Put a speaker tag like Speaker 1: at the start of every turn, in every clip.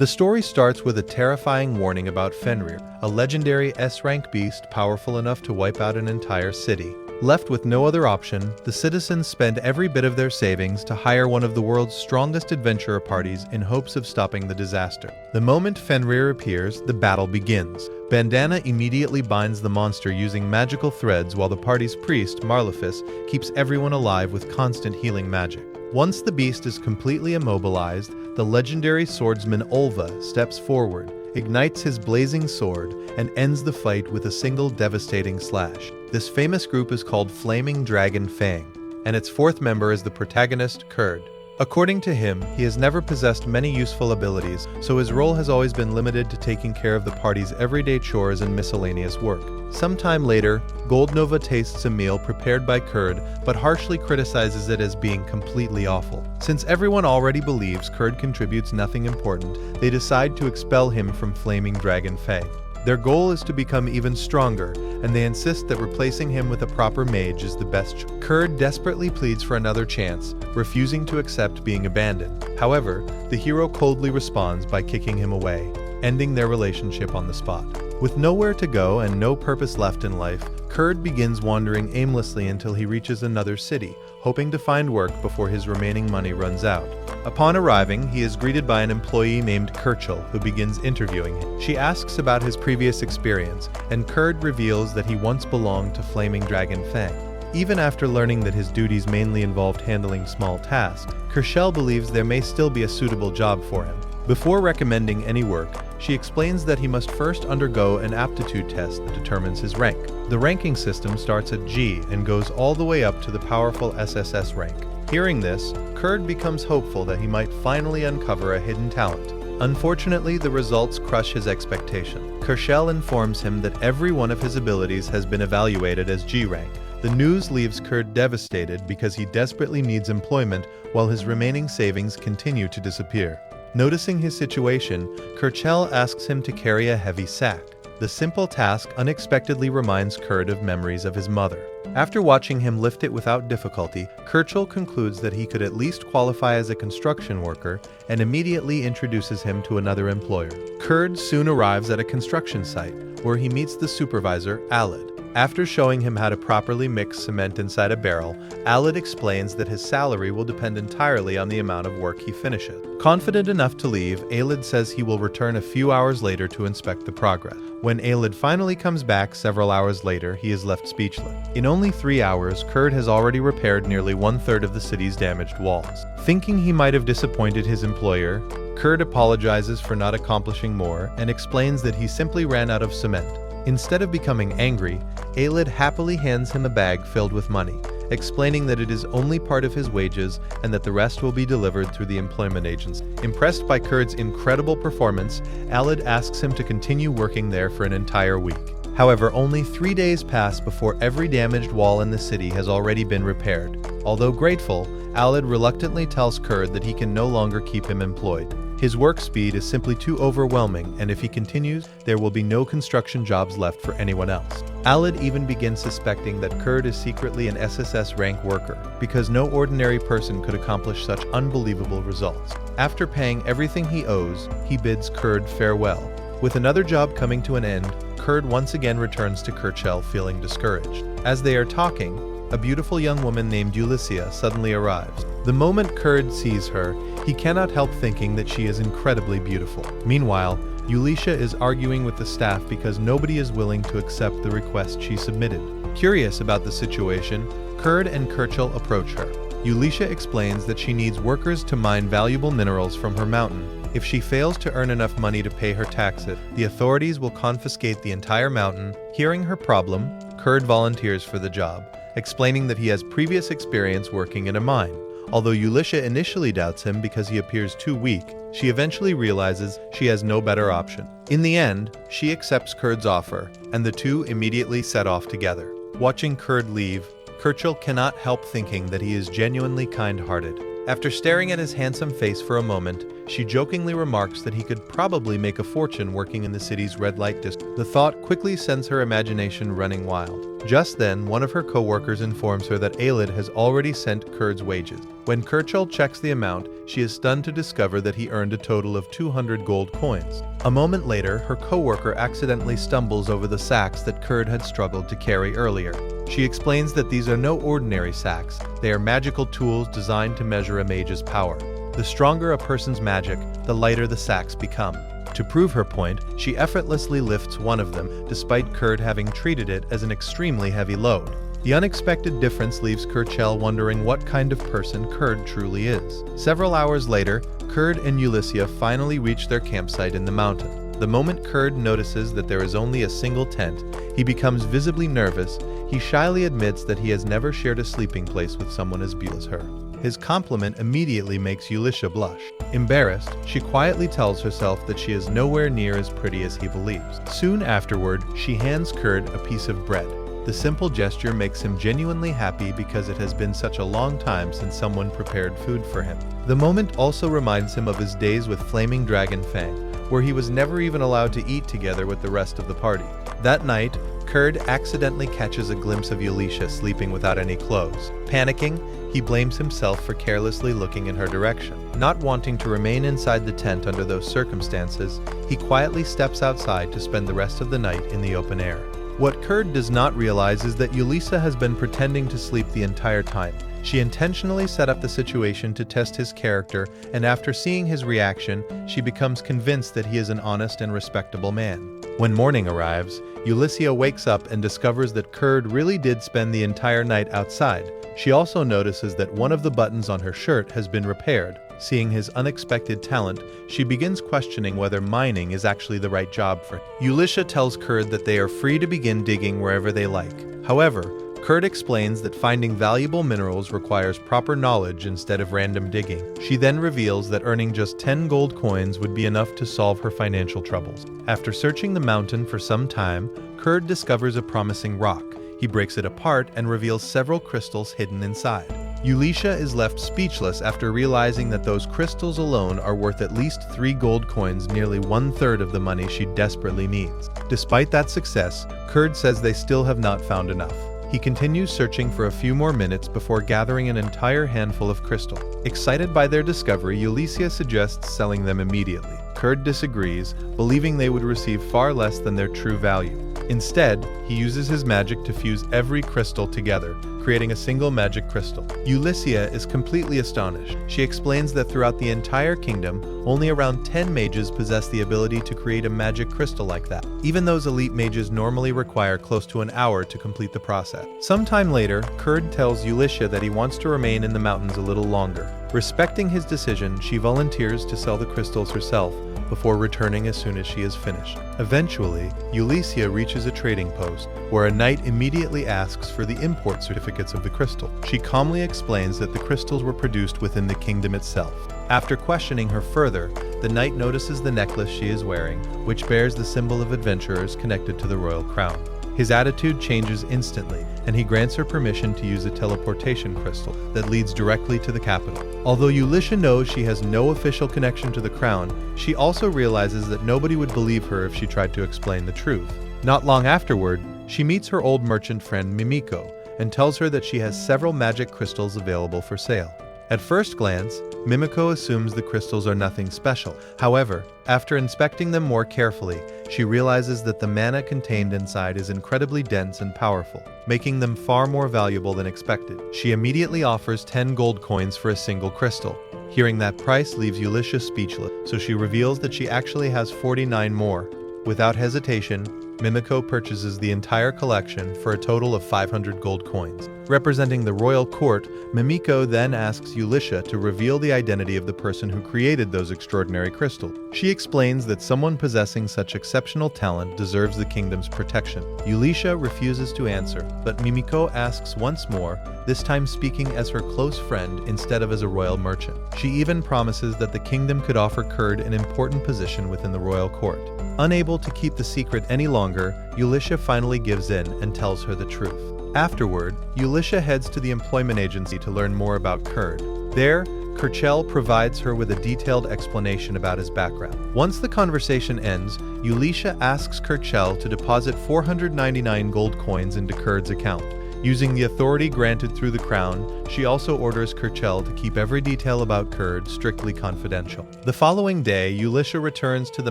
Speaker 1: The story starts with a terrifying warning about Fenrir, a legendary S-rank beast powerful enough to wipe out an entire city. Left with no other option, the citizens spend every bit of their savings to hire one of the world's strongest adventurer parties in hopes of stopping the disaster. The moment Fenrir appears, the battle begins. Bandana immediately binds the monster using magical threads while the party's priest, Marlefus, keeps everyone alive with constant healing magic. Once the beast is completely immobilized, the legendary swordsman Olva steps forward, ignites his blazing sword, and ends the fight with a single devastating slash. This famous group is called Flaming Dragon Fang, and its fourth member is the protagonist, Kurd. According to him, he has never possessed many useful abilities, so his role has always been limited to taking care of the party's everyday chores and miscellaneous work. Sometime later, Goldnova tastes a meal prepared by Kurd, but harshly criticizes it as being completely awful. Since everyone already believes Kurd contributes nothing important, they decide to expel him from Flaming Dragon Fang. Their goal is to become even stronger, and they insist that replacing him with a proper mage is the best choice. Kurd desperately pleads for another chance, refusing to accept being abandoned. However, the hero coldly responds by kicking him away, ending their relationship on the spot. With nowhere to go and no purpose left in life, Kurd begins wandering aimlessly until he reaches another city, hoping to find work before his remaining money runs out. Upon arriving, he is greeted by an employee named Kirchel, who begins interviewing him. She asks about his previous experience, and Kurd reveals that he once belonged to Flaming Dragon Fang. Even after learning that his duties mainly involved handling small tasks, Kirchel believes there may still be a suitable job for him. Before recommending any work, she explains that he must first undergo an aptitude test that determines his rank. The ranking system starts at G and goes all the way up to the powerful SSS rank. Hearing this, Kurd becomes hopeful that he might finally uncover a hidden talent. Unfortunately, the results crush his expectation. Kirchel informs him that every one of his abilities has been evaluated as G rank. The news leaves Kurd devastated because he desperately needs employment while his remaining savings continue to disappear. Noticing his situation, Kirchel asks him to carry a heavy sack. The simple task unexpectedly reminds Kurd of memories of his mother. After watching him lift it without difficulty, Kirchel concludes that he could at least qualify as a construction worker and immediately introduces him to another employer. Kurd soon arrives at a construction site, where he meets the supervisor, Alid. After showing him how to properly mix cement inside a barrel, Alid explains that his salary will depend entirely on the amount of work he finishes. Confident enough to leave, Alid says he will return a few hours later to inspect the progress. When Alid finally comes back several hours later, he is left speechless. In only 3 hours, Kurd has already repaired nearly 1/3 of the city's damaged walls. Thinking he might have disappointed his employer, Kurd apologizes for not accomplishing more and explains that he simply ran out of cement. Instead of becoming angry, Alid happily hands him a bag filled with money, explaining that it is only part of his wages and that the rest will be delivered through the employment agency. Impressed by Kurd's incredible performance, Alid asks him to continue working there for an entire week. However, only 3 days pass before every damaged wall in the city has already been repaired. Although grateful, Alid reluctantly tells Kurd that he can no longer keep him employed. His work speed is simply too overwhelming, and if he continues, there will be no construction jobs left for anyone else. Alid even begins suspecting that Kurd is secretly an SSS rank worker, because no ordinary person could accomplish such unbelievable results. After paying everything he owes, he bids Kurd farewell. With another job coming to an end, Kurd once again returns to Kirchel feeling discouraged. As they are talking, a beautiful young woman named Ulyssia suddenly arrives. The moment Kurd sees her, he cannot help thinking that she is incredibly beautiful. Meanwhile, Ulyssia is arguing with the staff because nobody is willing to accept the request she submitted. Curious about the situation, Kurd and Kirchel approach her. Ulyssia explains that she needs workers to mine valuable minerals from her mountain. If she fails to earn enough money to pay her taxes, the authorities will confiscate the entire mountain. Hearing her problem, Kurd volunteers for the job, explaining that he has previous experience working in a mine. Although Ulyssia initially doubts him because he appears too weak, she eventually realizes she has no better option. In the end, she accepts Kurd's offer, and the two immediately set off together. Watching Kurd leave, Kirchel cannot help thinking that he is genuinely kind-hearted. After staring at his handsome face for a moment, she jokingly remarks that he could probably make a fortune working in the city's red light district. The thought quickly sends her imagination running wild. Just then, one of her co-workers informs her that Aelid has already sent Kurd's wages. When Kirchel checks the amount, she is stunned to discover that he earned a total of 200 gold coins. A moment later, her co-worker accidentally stumbles over the sacks that Kurd had struggled to carry earlier. She explains that these are no ordinary sacks, they are magical tools designed to measure a mage's power. The stronger a person's magic, the lighter the sacks become. To prove her point, she effortlessly lifts one of them, despite Kurd having treated it as an extremely heavy load. The unexpected difference leaves Kirchel wondering what kind of person Kurd truly is. Several hours later, Kurd and Ulyssia finally reach their campsite in the mountain. The moment Kurd notices that there is only a single tent, he becomes visibly nervous. He shyly admits that he has never shared a sleeping place with someone as beautiful as her. His compliment immediately makes Ulyssia blush. Embarrassed, she quietly tells herself that she is nowhere near as pretty as he believes. Soon afterward, she hands Kurd a piece of bread. The simple gesture makes him genuinely happy because it has been such a long time since someone prepared food for him. The moment also reminds him of his days with Flaming Dragon Fang, where he was never even allowed to eat together with the rest of the party. That night, Kurd accidentally catches a glimpse of Ulyssia sleeping without any clothes. Panicking, he blames himself for carelessly looking in her direction. Not wanting to remain inside the tent under those circumstances, he quietly steps outside to spend the rest of the night in the open air. What Kurd does not realize is that Ulyssia has been pretending to sleep the entire time. She intentionally set up the situation to test his character, and after seeing his reaction, she becomes convinced that he is an honest and respectable man. When morning arrives, Ulyssia wakes up and discovers that Kurd really did spend the entire night outside. She also notices that one of the buttons on her shirt has been repaired. Seeing his unexpected talent, she begins questioning whether mining is actually the right job for him. Ulyssia tells Kurd that they are free to begin digging wherever they like. However, Kurd explains that finding valuable minerals requires proper knowledge instead of random digging. She then reveals that earning just 10 gold coins would be enough to solve her financial troubles. After searching the mountain for some time, Kurd discovers a promising rock. He breaks it apart and reveals several crystals hidden inside. Ulyssia is left speechless after realizing that those crystals alone are worth at least 3 gold coins, nearly 1/3 of the money she desperately needs. Despite that success, Kurd says they still have not found enough. He continues searching for a few more minutes before gathering an entire handful of crystal. Excited by their discovery, Ulyssia suggests selling them immediately. Kurd disagrees, believing they would receive far less than their true value. Instead, he uses his magic to fuse every crystal together, creating a single magic crystal. Ulyssia is completely astonished. She explains that throughout the entire kingdom, only around 10 mages possess the ability to create a magic crystal like that. Even those elite mages normally require close to an hour to complete the process. Sometime later, Kurd tells Ulyssia that he wants to remain in the mountains a little longer. Respecting his decision, she volunteers to sell the crystals herself, before returning as soon as she is finished. Eventually, Ulyssia reaches a trading post, where a knight immediately asks for the import certificates of the crystal. She calmly explains that the crystals were produced within the kingdom itself. After questioning her further, the knight notices the necklace she is wearing, which bears the symbol of adventurers connected to the royal crown. His attitude changes instantly, and he grants her permission to use a teleportation crystal that leads directly to the capital. Although Ulyssia knows she has no official connection to the crown, she also realizes that nobody would believe her if she tried to explain the truth. Not long afterward, she meets her old merchant friend Mimiko and tells her that she has several magic crystals available for sale. At first glance, Mimiko assumes the crystals are nothing special. However, after inspecting them more carefully, she realizes that the mana contained inside is incredibly dense and powerful, making them far more valuable than expected. She immediately offers 10 gold coins for a single crystal. Hearing that price leaves Ulyssia speechless, so she reveals that she actually has 49 more. Without hesitation, Mimiko purchases the entire collection for a total of 500 gold coins. Representing the royal court, Mimiko then asks Ulyssia to reveal the identity of the person who created those extraordinary crystals. She explains that someone possessing such exceptional talent deserves the kingdom's protection. Ulyssia refuses to answer, but Mimiko asks once more, this time speaking as her close friend instead of as a royal merchant. She even promises that the kingdom could offer Kurd an important position within the royal court. Unable to keep the secret any longer, Ulyssia finally gives in and tells her the truth. Afterward, Ulyssia heads to the employment agency to learn more about Kurd. There, Kerchel provides her with a detailed explanation about his background. Once the conversation ends, Elisha asks Kerchel to deposit 499 gold coins into Kurd's account. Using the authority granted through the crown, she also orders Kerchel to keep every detail about Kurd strictly confidential. The following day, Elisha returns to the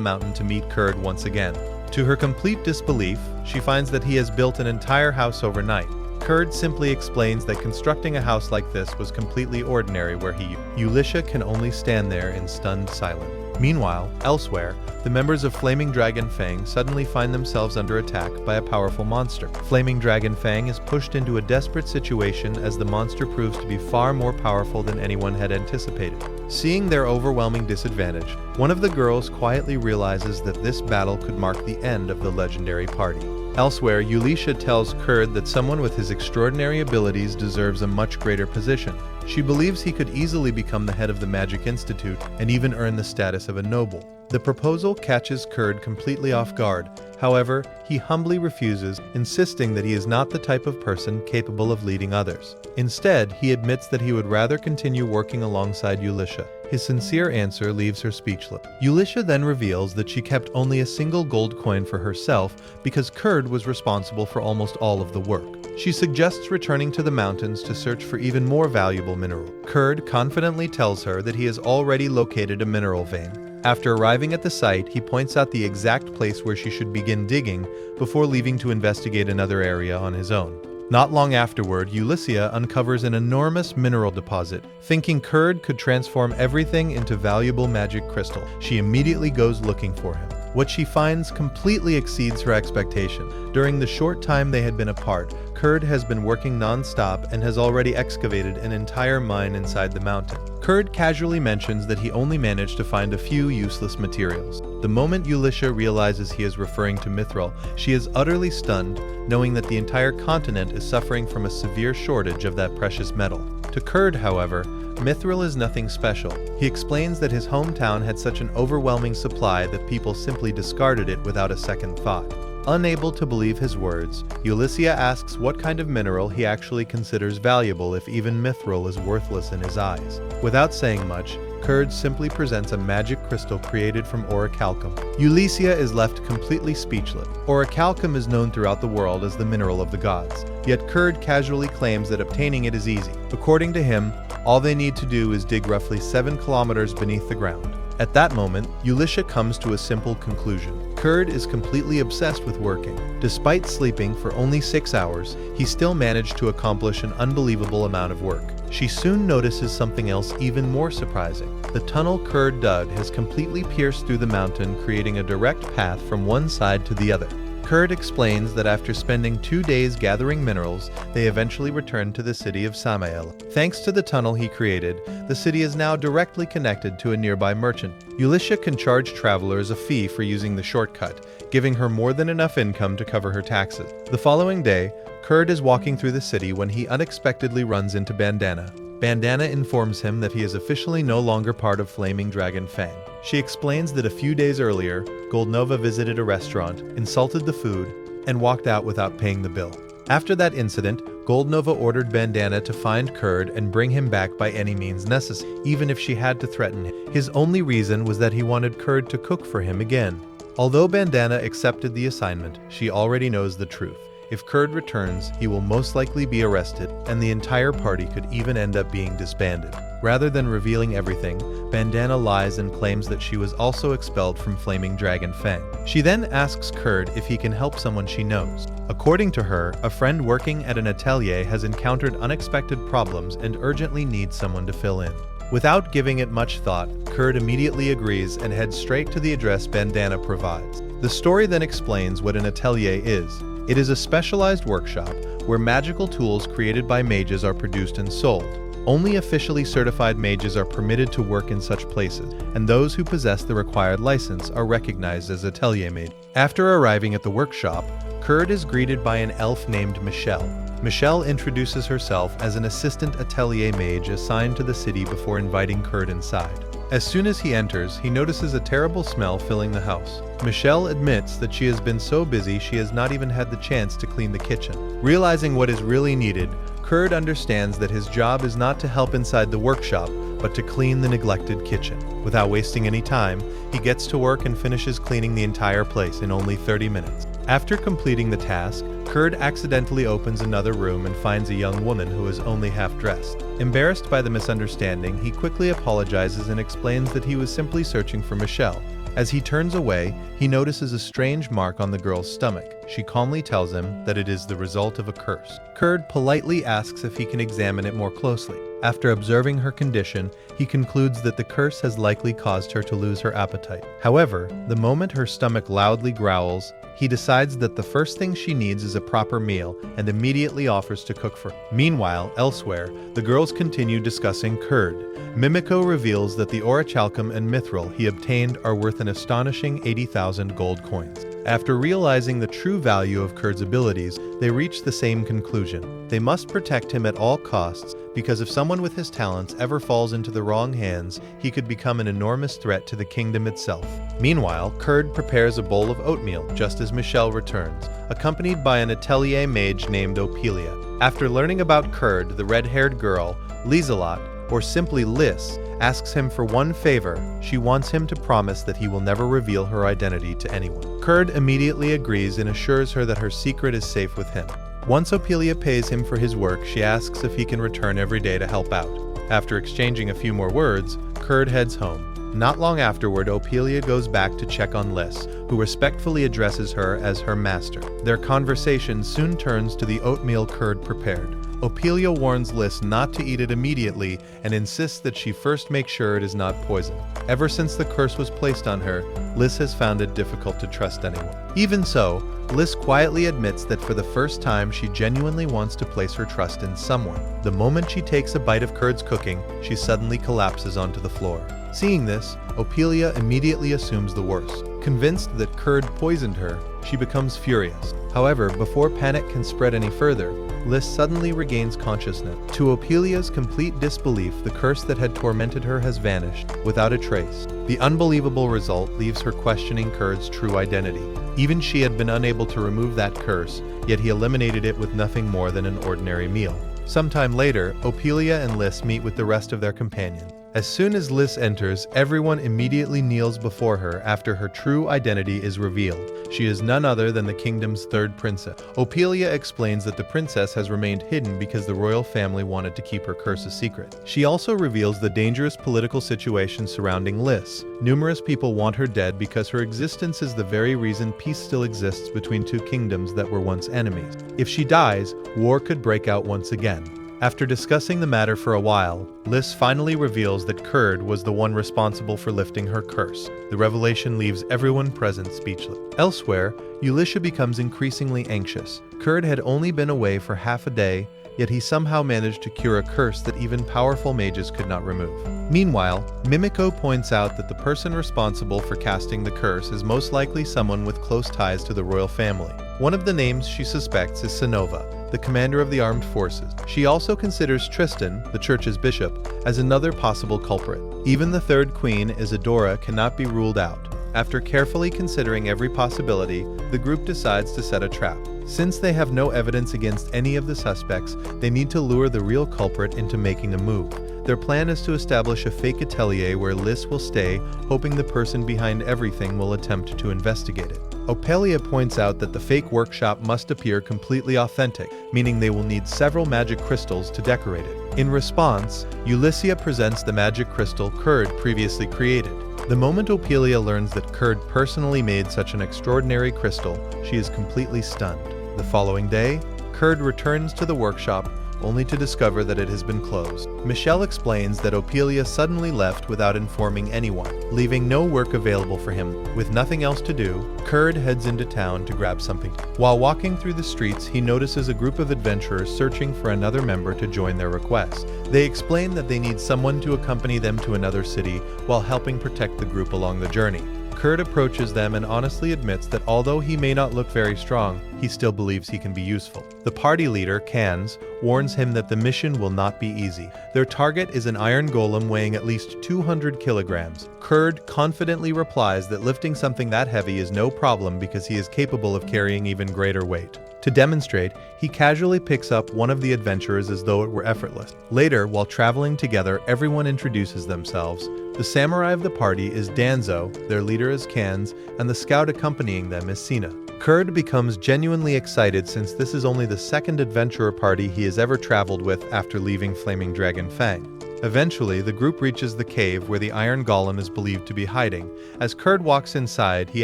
Speaker 1: mountain to meet Kurd once again. To her complete disbelief, she finds that he has built an entire house overnight. Kurd simply explains that constructing a house like this was completely ordinary where Elisha can only stand there in stunned silence. Meanwhile, elsewhere, the members of Flaming Dragon Fang suddenly find themselves under attack by a powerful monster. Flaming Dragon Fang is pushed into a desperate situation as the monster proves to be far more powerful than anyone had anticipated. Seeing their overwhelming disadvantage, one of the girls quietly realizes that this battle could mark the end of the legendary party. Elsewhere, Elisha tells Kurd that someone with his extraordinary abilities deserves a much greater position. She believes he could easily become the head of the Magic Institute and even earn the status of a noble. The proposal catches Kurd completely off guard. However, he humbly refuses, insisting that he is not the type of person capable of leading others. Instead, he admits that he would rather continue working alongside Elisha. His sincere answer leaves her speechless. Elisha then reveals that she kept only a single gold coin for herself because Kurd was responsible for almost all of the work. She suggests returning to the mountains to search for even more valuable mineral. Kurd confidently tells her that he has already located a mineral vein. After arriving at the site, he points out the exact place where she should begin digging before leaving to investigate another area on his own. Not long afterward, Elisha uncovers an enormous mineral deposit. Thinking Kurd could transform everything into valuable magic crystal, she immediately goes looking for him. What she finds completely exceeds her expectation. During the short time they had been apart, Kurd has been working non-stop and has already excavated an entire mine inside the mountain. Kurd casually mentions that he only managed to find a few useless materials. The moment Elisha realizes he is referring to mithril, she is utterly stunned, knowing that the entire continent is suffering from a severe shortage of that precious metal. To Kurd, however, mithril is nothing special. He explains that his hometown had such an overwhelming supply that people simply discarded it without a second thought. Unable to believe his words, Elisha asks what kind of mineral he actually considers valuable if even mithril is worthless in his eyes. Without saying much, Kurd simply presents a magic crystal created from orichalcum. Elisha is left completely speechless. Orichalcum is known throughout the world as the mineral of the gods, yet Kurd casually claims that obtaining it is easy. According to him, all they need to do is dig roughly 7 kilometers beneath the ground. At that moment, Elisha comes to a simple conclusion. Kurd is completely obsessed with working. Despite sleeping for only 6 hours, he still managed to accomplish an unbelievable amount of work. She soon notices something else even more surprising. The tunnel Kurd dug has completely pierced through the mountain, creating a direct path from one side to the other. Kurd explains that after spending 2 days gathering minerals, they eventually returned to the city of Samael. Thanks to the tunnel he created, the city is now directly connected to a nearby merchant. Elisha can charge travelers a fee for using the shortcut, giving her more than enough income to cover her taxes. The following day, Kurd is walking through the city when he unexpectedly runs into Bandana. Bandana informs him that he is officially no longer part of Flaming Dragon Fang. She explains that a few days earlier, Goldnova visited a restaurant, insulted the food, and walked out without paying the bill. After that incident, Goldnova ordered Bandana to find Kurd and bring him back by any means necessary, even if she had to threaten him. His only reason was that he wanted Kurd to cook for him again. Although Bandana accepted the assignment, she already knows the truth. If Kurd returns, he will most likely be arrested, and the entire party could even end up being disbanded. Rather than revealing everything, Bandana lies and claims that she was also expelled from Flaming Dragon Fang. She then asks Kurd if he can help someone she knows. According to her, a friend working at an atelier has encountered unexpected problems and urgently needs someone to fill in. Without giving it much thought, Kurd immediately agrees and heads straight to the address Bandana provides. The story then explains what an atelier is. It is a specialized workshop where magical tools created by mages are produced and sold. Only officially certified mages are permitted to work in such places, and those who possess the required license are recognized as atelier mages. After arriving at the workshop, Kurd is greeted by an elf named Michelle. Michelle introduces herself as an assistant atelier mage assigned to the city before inviting Kurd inside. As soon as he enters, he notices a terrible smell filling the house. Michelle admits that she has been so busy she has not even had the chance to clean the kitchen. Realizing what is really needed, Kurd understands that his job is not to help inside the workshop, but to clean the neglected kitchen. Without wasting any time, he gets to work and finishes cleaning the entire place in only 30 minutes. After completing the task, Kurd accidentally opens another room and finds a young woman who is only half dressed. Embarrassed by the misunderstanding, he quickly apologizes and explains that he was simply searching for Michelle. As he turns away, he notices a strange mark on the girl's stomach. She calmly tells him that it is the result of a curse. Kurd politely asks if he can examine it more closely. After observing her condition, he concludes that the curse has likely caused her to lose her appetite. However, the moment her stomach loudly growls, he decides that the first thing she needs is a proper meal and immediately offers to cook for her. Meanwhile, elsewhere, the girls continue discussing Kurd. Mimiko reveals that the orichalcum and mithril he obtained are worth an astonishing 80,000 gold coins. After realizing the true value of Kurd's abilities, they reach the same conclusion. They must protect him at all costs, because if someone with his talents ever falls into the wrong hands, he could become an enormous threat to the kingdom itself. Meanwhile, Kurd prepares a bowl of oatmeal just as Michelle returns, accompanied by an Atelier mage named Ophelia. After learning about Kurd, the red-haired girl, Lieselot, or simply Liz, asks him for one favor. She wants him to promise that he will never reveal her identity to anyone. Kurd immediately agrees and assures her that her secret is safe with him. Once Ophelia pays him for his work, she asks if he can return every day to help out. After exchanging a few more words, Kurd heads home. Not long afterward, Ophelia goes back to check on Liz, who respectfully addresses her as her master. Their conversation soon turns to the oatmeal Kurd prepared. Ophelia warns Liz not to eat it immediately and insists that she first make sure it is not poison. Ever since the curse was placed on her, Liz has found it difficult to trust anyone. Even so, Liz quietly admits that for the first time she genuinely wants to place her trust in someone. The moment she takes a bite of Kurd's cooking, she suddenly collapses onto the floor. Seeing this, Ophelia immediately assumes the worst. Convinced that Kurd poisoned her, she becomes furious. However, before panic can spread any further, Liz suddenly regains consciousness. To Ophelia's complete disbelief, the curse that had tormented her has vanished, without a trace. The unbelievable result leaves her questioning Kurd's true identity. Even she had been unable to remove that curse, yet he eliminated it with nothing more than an ordinary meal. Sometime later, Ophelia and Liz meet with the rest of their companions. As soon as Liz enters, everyone immediately kneels before her after her true identity is revealed. She is none other than the kingdom's third princess. Ophelia explains that the princess has remained hidden because the royal family wanted to keep her curse a secret. She also reveals the dangerous political situation surrounding Liz. Numerous people want her dead because her existence is the very reason peace still exists between two kingdoms that were once enemies. If she dies, war could break out once again. After discussing the matter for a while, Liz finally reveals that Kurd was the one responsible for lifting her curse. The revelation leaves everyone present speechless. Elsewhere, Elisha becomes increasingly anxious. Kurd had only been away for half a day, yet he somehow managed to cure a curse that even powerful mages could not remove. Meanwhile, Mimiko points out that the person responsible for casting the curse is most likely someone with close ties to the royal family. One of the names she suspects is Sinova, the commander of the armed forces. She also considers Tristan, the church's bishop, as another possible culprit. Even the third queen, Isadora, cannot be ruled out. After carefully considering every possibility, the group decides to set a trap. Since they have no evidence against any of the suspects, they need to lure the real culprit into making a move. Their plan is to establish a fake atelier where Liz will stay, hoping the person behind everything will attempt to investigate it. Ophelia points out that the fake workshop must appear completely authentic, meaning they will need several magic crystals to decorate it. In response, Ulyssia presents the magic crystal Kurd previously created. The moment Ophelia learns that Kurd personally made such an extraordinary crystal, she is completely stunned. The following day, Kurd returns to the workshop, only to discover that it has been closed. Michelle explains that Ophelia suddenly left without informing anyone, leaving no work available for him. With nothing else to do, Kurd heads into town to grab something. While walking through the streets, he notices a group of adventurers searching for another member to join their request. They explain that they need someone to accompany them to another city while helping protect the group along the journey. Kurd approaches them and honestly admits that although he may not look very strong, he still believes he can be useful. The party leader, Kans, warns him that the mission will not be easy. Their target is an iron golem weighing at least 200 kilograms. Kurd confidently replies that lifting something that heavy is no problem because he is capable of carrying even greater weight. To demonstrate, he casually picks up one of the adventurers as though it were effortless. Later, while traveling together, everyone introduces themselves. The samurai of the party is Danzo, their leader is Kans, and the scout accompanying them is Sina. Kurd becomes genuinely excited since this is only the second adventurer party he has ever traveled with after leaving Flaming Dragon Fang. Eventually, the group reaches the cave where the iron golem is believed to be hiding. As Kurd walks inside, he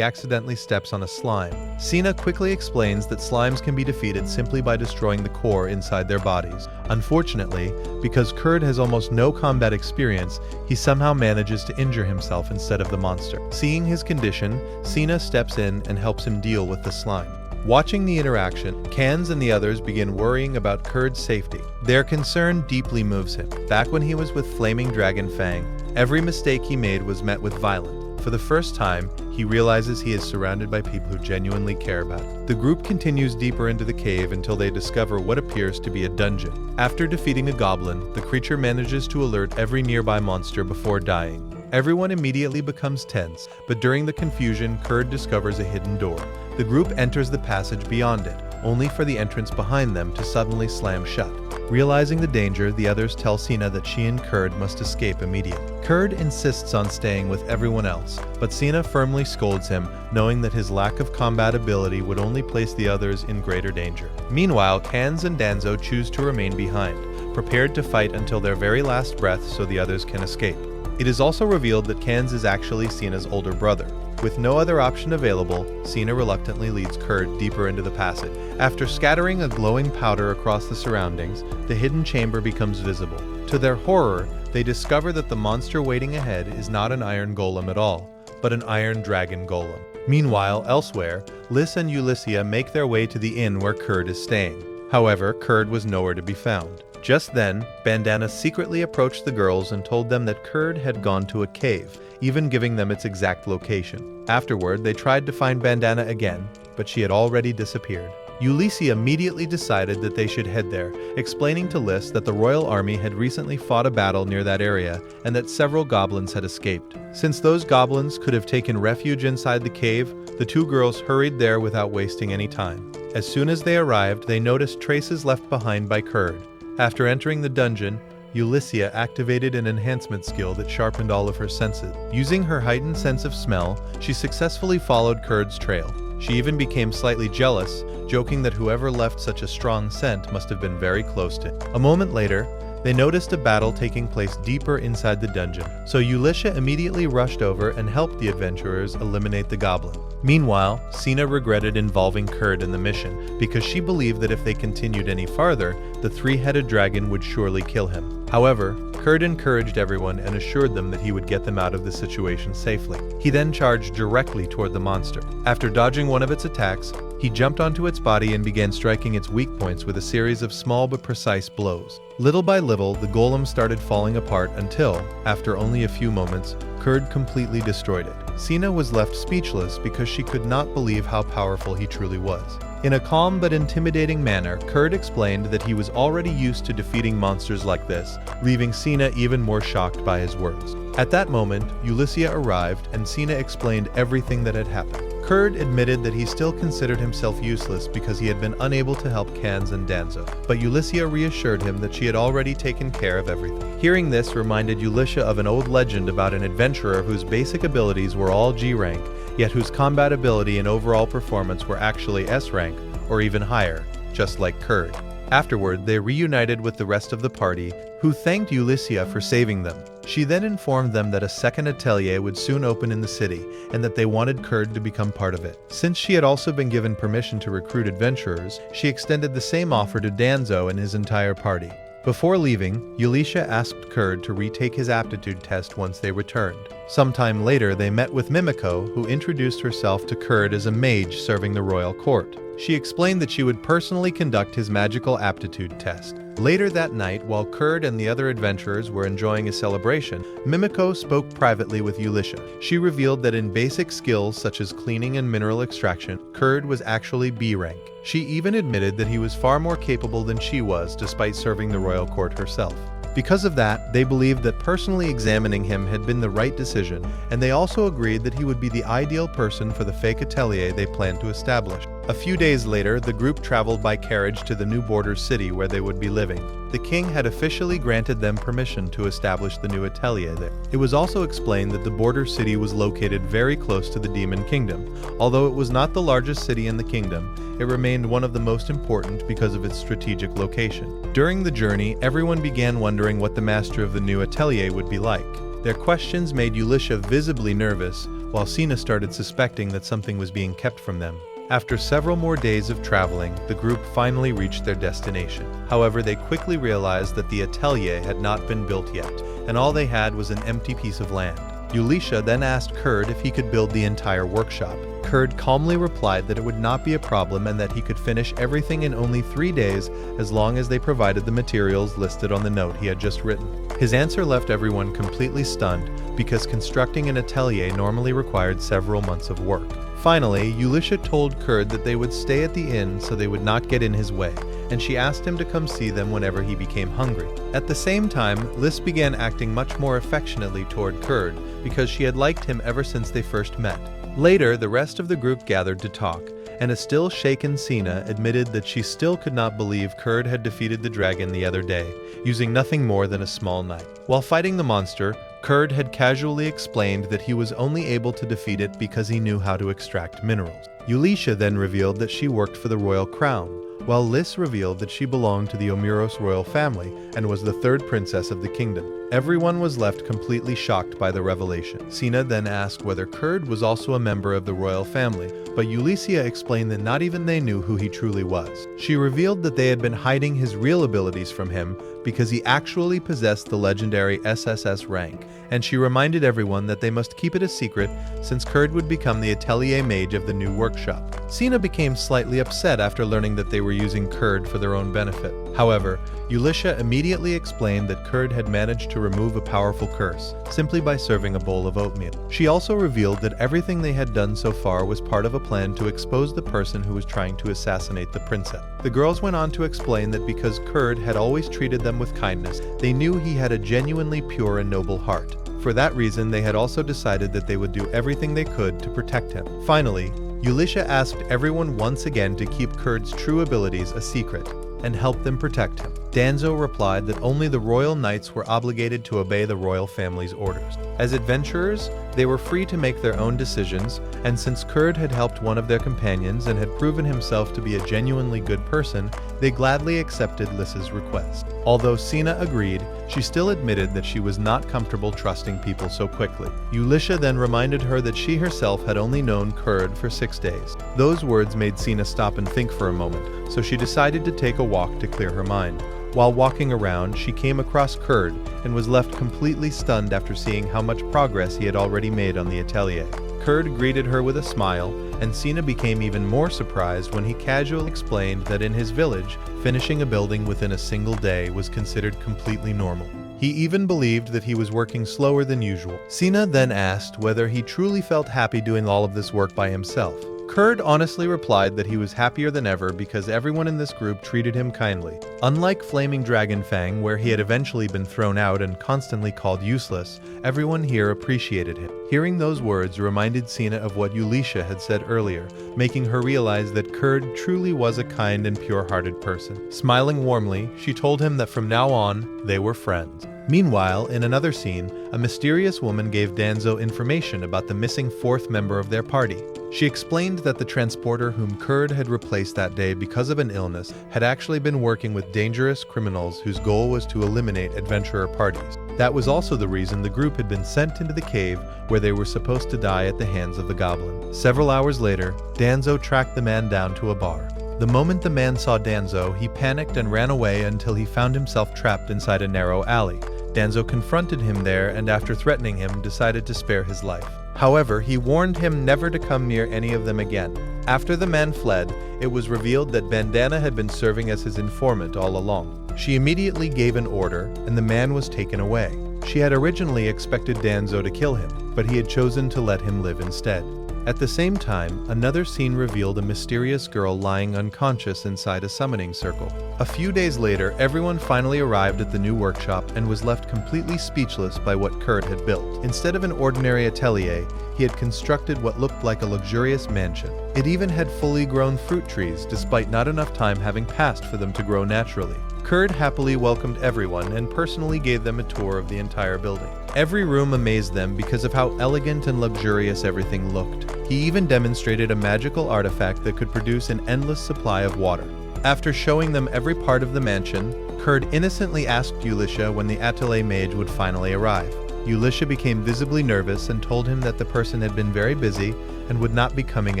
Speaker 1: accidentally steps on a slime. Sina quickly explains that slimes can be defeated simply by destroying the core inside their bodies. Unfortunately, because Kurd has almost no combat experience, he somehow manages to injure himself instead of the monster. Seeing his condition, Sina steps in and helps him deal with the slime. Watching the interaction, Kans and the others begin worrying about Kurd's safety. Their concern deeply moves him. Back when he was with Flaming Dragon Fang, every mistake he made was met with violence. For the first time, he realizes he is surrounded by people who genuinely care about him. The group continues deeper into the cave until they discover what appears to be a dungeon. After defeating a goblin, the creature manages to alert every nearby monster before dying. Everyone immediately becomes tense, but during the confusion, Kurd discovers a hidden door. The group enters the passage beyond it, only for the entrance behind them to suddenly slam shut. Realizing the danger, the others tell Sina that she and Kurd must escape immediately. Kurd insists on staying with everyone else, but Sina firmly scolds him, knowing that his lack of combat ability would only place the others in greater danger. Meanwhile, Kans and Danzo choose to remain behind, prepared to fight until their very last breath so the others can escape. It is also revealed that Kans is actually Sina's older brother. With no other option available, Sina reluctantly leads Kurd deeper into the passage. After scattering a glowing powder across the surroundings, the hidden chamber becomes visible. To their horror, they discover that the monster waiting ahead is not an iron golem at all, but an iron dragon golem. Meanwhile, elsewhere, Lys and Ulyssia make their way to the inn where Kurd is staying. However, Kurd was nowhere to be found. Just then, Bandana secretly approached the girls and told them that Kurd had gone to a cave, even giving them its exact location. Afterward, they tried to find Bandana again, but she had already disappeared. Ulyssia immediately decided that they should head there, explaining to Lys that the royal army had recently fought a battle near that area and that several goblins had escaped. Since those goblins could have taken refuge inside the cave, the two girls hurried there without wasting any time. As soon as they arrived, they noticed traces left behind by Kurd. After entering the dungeon, Ulyssia activated an enhancement skill that sharpened all of her senses. Using her heightened sense of smell, she successfully followed Kurd's trail. She even became slightly jealous, joking that whoever left such a strong scent must have been very close to him. A moment later, they noticed a battle taking place deeper inside the dungeon, so Ulyssia immediately rushed over and helped the adventurers eliminate the goblin. Meanwhile, Sina regretted involving Kurd in the mission, because she believed that if they continued any farther, the three-headed dragon would surely kill him. However, Kurd encouraged everyone and assured them that he would get them out of the situation safely. He then charged directly toward the monster. After dodging one of its attacks, he jumped onto its body and began striking its weak points with a series of small but precise blows. Little by little, the golem started falling apart until, after only a few moments, Kurd completely destroyed it. Sina was left speechless because she could not believe how powerful he truly was. In a calm but intimidating manner, Kurd explained that he was already used to defeating monsters like this, leaving Sina even more shocked by his words. At that moment, Ulyssia arrived and Sina explained everything that had happened. Kurd admitted that he still considered himself useless because he had been unable to help Kans and Danzo, but Ulyssia reassured him that she had already taken care of everything. Hearing this reminded Ulyssia of an old legend about an adventurer whose basic abilities were all G rank, yet whose combat ability and overall performance were actually S rank, or even higher, just like Kurd. Afterward, they reunited with the rest of the party, who thanked Ulyssia for saving them. She then informed them that a second atelier would soon open in the city, and that they wanted Kurd to become part of it. Since she had also been given permission to recruit adventurers, she extended the same offer to Danzo and his entire party. Before leaving, Ulyssia asked Kurd to retake his aptitude test once they returned. Sometime later, they met with Mimiko, who introduced herself to Kurd as a mage serving the royal court. She explained that she would personally conduct his magical aptitude test. Later that night, while Kurd and the other adventurers were enjoying a celebration, Mimiko spoke privately with Ulysses. She revealed that in basic skills such as cleaning and mineral extraction, Kurd was actually B rank. She even admitted that he was far more capable than she was, despite serving the royal court herself. Because of that, they believed that personally examining him had been the right decision, and they also agreed that he would be the ideal person for the fake atelier they planned to establish. A few days later, the group traveled by carriage to the new border city where they would be living. The king had officially granted them permission to establish the new atelier there. It was also explained that the border city was located very close to the Demon Kingdom. Although it was not the largest city in the kingdom, it remained one of the most important because of its strategic location. During the journey, everyone began wondering what the master of the new atelier would be like. Their questions made Ulysses visibly nervous, while Sina started suspecting that something was being kept from them. After several more days of traveling, the group finally reached their destination. However, they quickly realized that the atelier had not been built yet, and all they had was an empty piece of land. Ulysses then asked Kurd if he could build the entire workshop. Kurd calmly replied that it would not be a problem and that he could finish everything in only 3 days as long as they provided the materials listed on the note he had just written. His answer left everyone completely stunned because constructing an atelier normally required several months of work. Finally, Ulysses told Kurd that they would stay at the inn so they would not get in his way, and she asked him to come see them whenever he became hungry. At the same time, Lys began acting much more affectionately toward Kurd because she had liked him ever since they first met. Later, the rest of the group gathered to talk, and a still shaken Sina admitted that she still could not believe Kurd had defeated the dragon the other day, using nothing more than a small knife. While fighting the monster, Kurd had casually explained that he was only able to defeat it because he knew how to extract minerals. Ulysses then revealed that she worked for the royal crown, while Lys revealed that she belonged to the Omiros royal family and was the third princess of the kingdom. Everyone was left completely shocked by the revelation. Sina then asked whether Kurd was also a member of the royal family, but Ulysses explained that not even they knew who he truly was. She revealed that they had been hiding his real abilities from him because he actually possessed the legendary SSS rank, and she reminded everyone that they must keep it a secret since Kurd would become the atelier mage of the new workshop. Sina became slightly upset after learning that they were using Kurd for their own benefit. However, Ulysses immediately explained that Kurd had managed to remove a powerful curse, simply by serving a bowl of oatmeal. She also revealed that everything they had done so far was part of a plan to expose the person who was trying to assassinate the princess. The girls went on to explain that because Kurd had always treated them with kindness, they knew he had a genuinely pure and noble heart. For that reason, they had also decided that they would do everything they could to protect him. Finally, Ulysses asked everyone once again to keep Kurd's true abilities a secret and help them protect him. Danzo replied that only the royal knights were obligated to obey the royal family's orders. As adventurers, they were free to make their own decisions, and since Kurd had helped one of their companions and had proven himself to be a genuinely good person, they gladly accepted Lys's request. Although Sina agreed, she still admitted that she was not comfortable trusting people so quickly. Ulysses then reminded her that she herself had only known Kurd for 6 days. Those words made Sina stop and think for a moment, so she decided to take a walk to clear her mind. While walking around, she came across Kurd and was left completely stunned after seeing how much progress he had already made on the atelier. Kurd greeted her with a smile, and Sina became even more surprised when he casually explained that in his village, finishing a building within a single day was considered completely normal. He even believed that he was working slower than usual. Sina then asked whether he truly felt happy doing all of this work by himself. Kurd honestly replied that he was happier than ever because everyone in this group treated him kindly. Unlike Flaming Dragon Fang, where he had eventually been thrown out and constantly called useless, everyone here appreciated him. Hearing those words reminded Sina of what Ulysses had said earlier, making her realize that Kurd truly was a kind and pure-hearted person. Smiling warmly, she told him that from now on, they were friends. Meanwhile, in another scene, a mysterious woman gave Danzo information about the missing fourth member of their party. She explained that the transporter whom Kurd had replaced that day because of an illness had actually been working with dangerous criminals whose goal was to eliminate adventurer parties. That was also the reason the group had been sent into the cave where they were supposed to die at the hands of the goblin. Several hours later, Danzo tracked the man down to a bar. The moment the man saw Danzo, he panicked and ran away until he found himself trapped inside a narrow alley. Danzo confronted him there and after threatening him, decided to spare his life. However, he warned him never to come near any of them again. After the man fled, it was revealed that Bandana had been serving as his informant all along. She immediately gave an order, and the man was taken away. She had originally expected Danzo to kill him, but he had chosen to let him live instead. At the same time, another scene revealed a mysterious girl lying unconscious inside a summoning circle. A few days later, everyone finally arrived at the new workshop and was left completely speechless by what Kurd had built. Instead of an ordinary atelier, he had constructed what looked like a luxurious mansion. It even had fully grown fruit trees, despite not enough time having passed for them to grow naturally. Kurd happily welcomed everyone and personally gave them a tour of the entire building. Every room amazed them because of how elegant and luxurious everything looked. He even demonstrated a magical artifact that could produce an endless supply of water. After showing them every part of the mansion, Kurd innocently asked Ulisha when the Atelier mage would finally arrive. Ulisha became visibly nervous and told him that the person had been very busy and would not be coming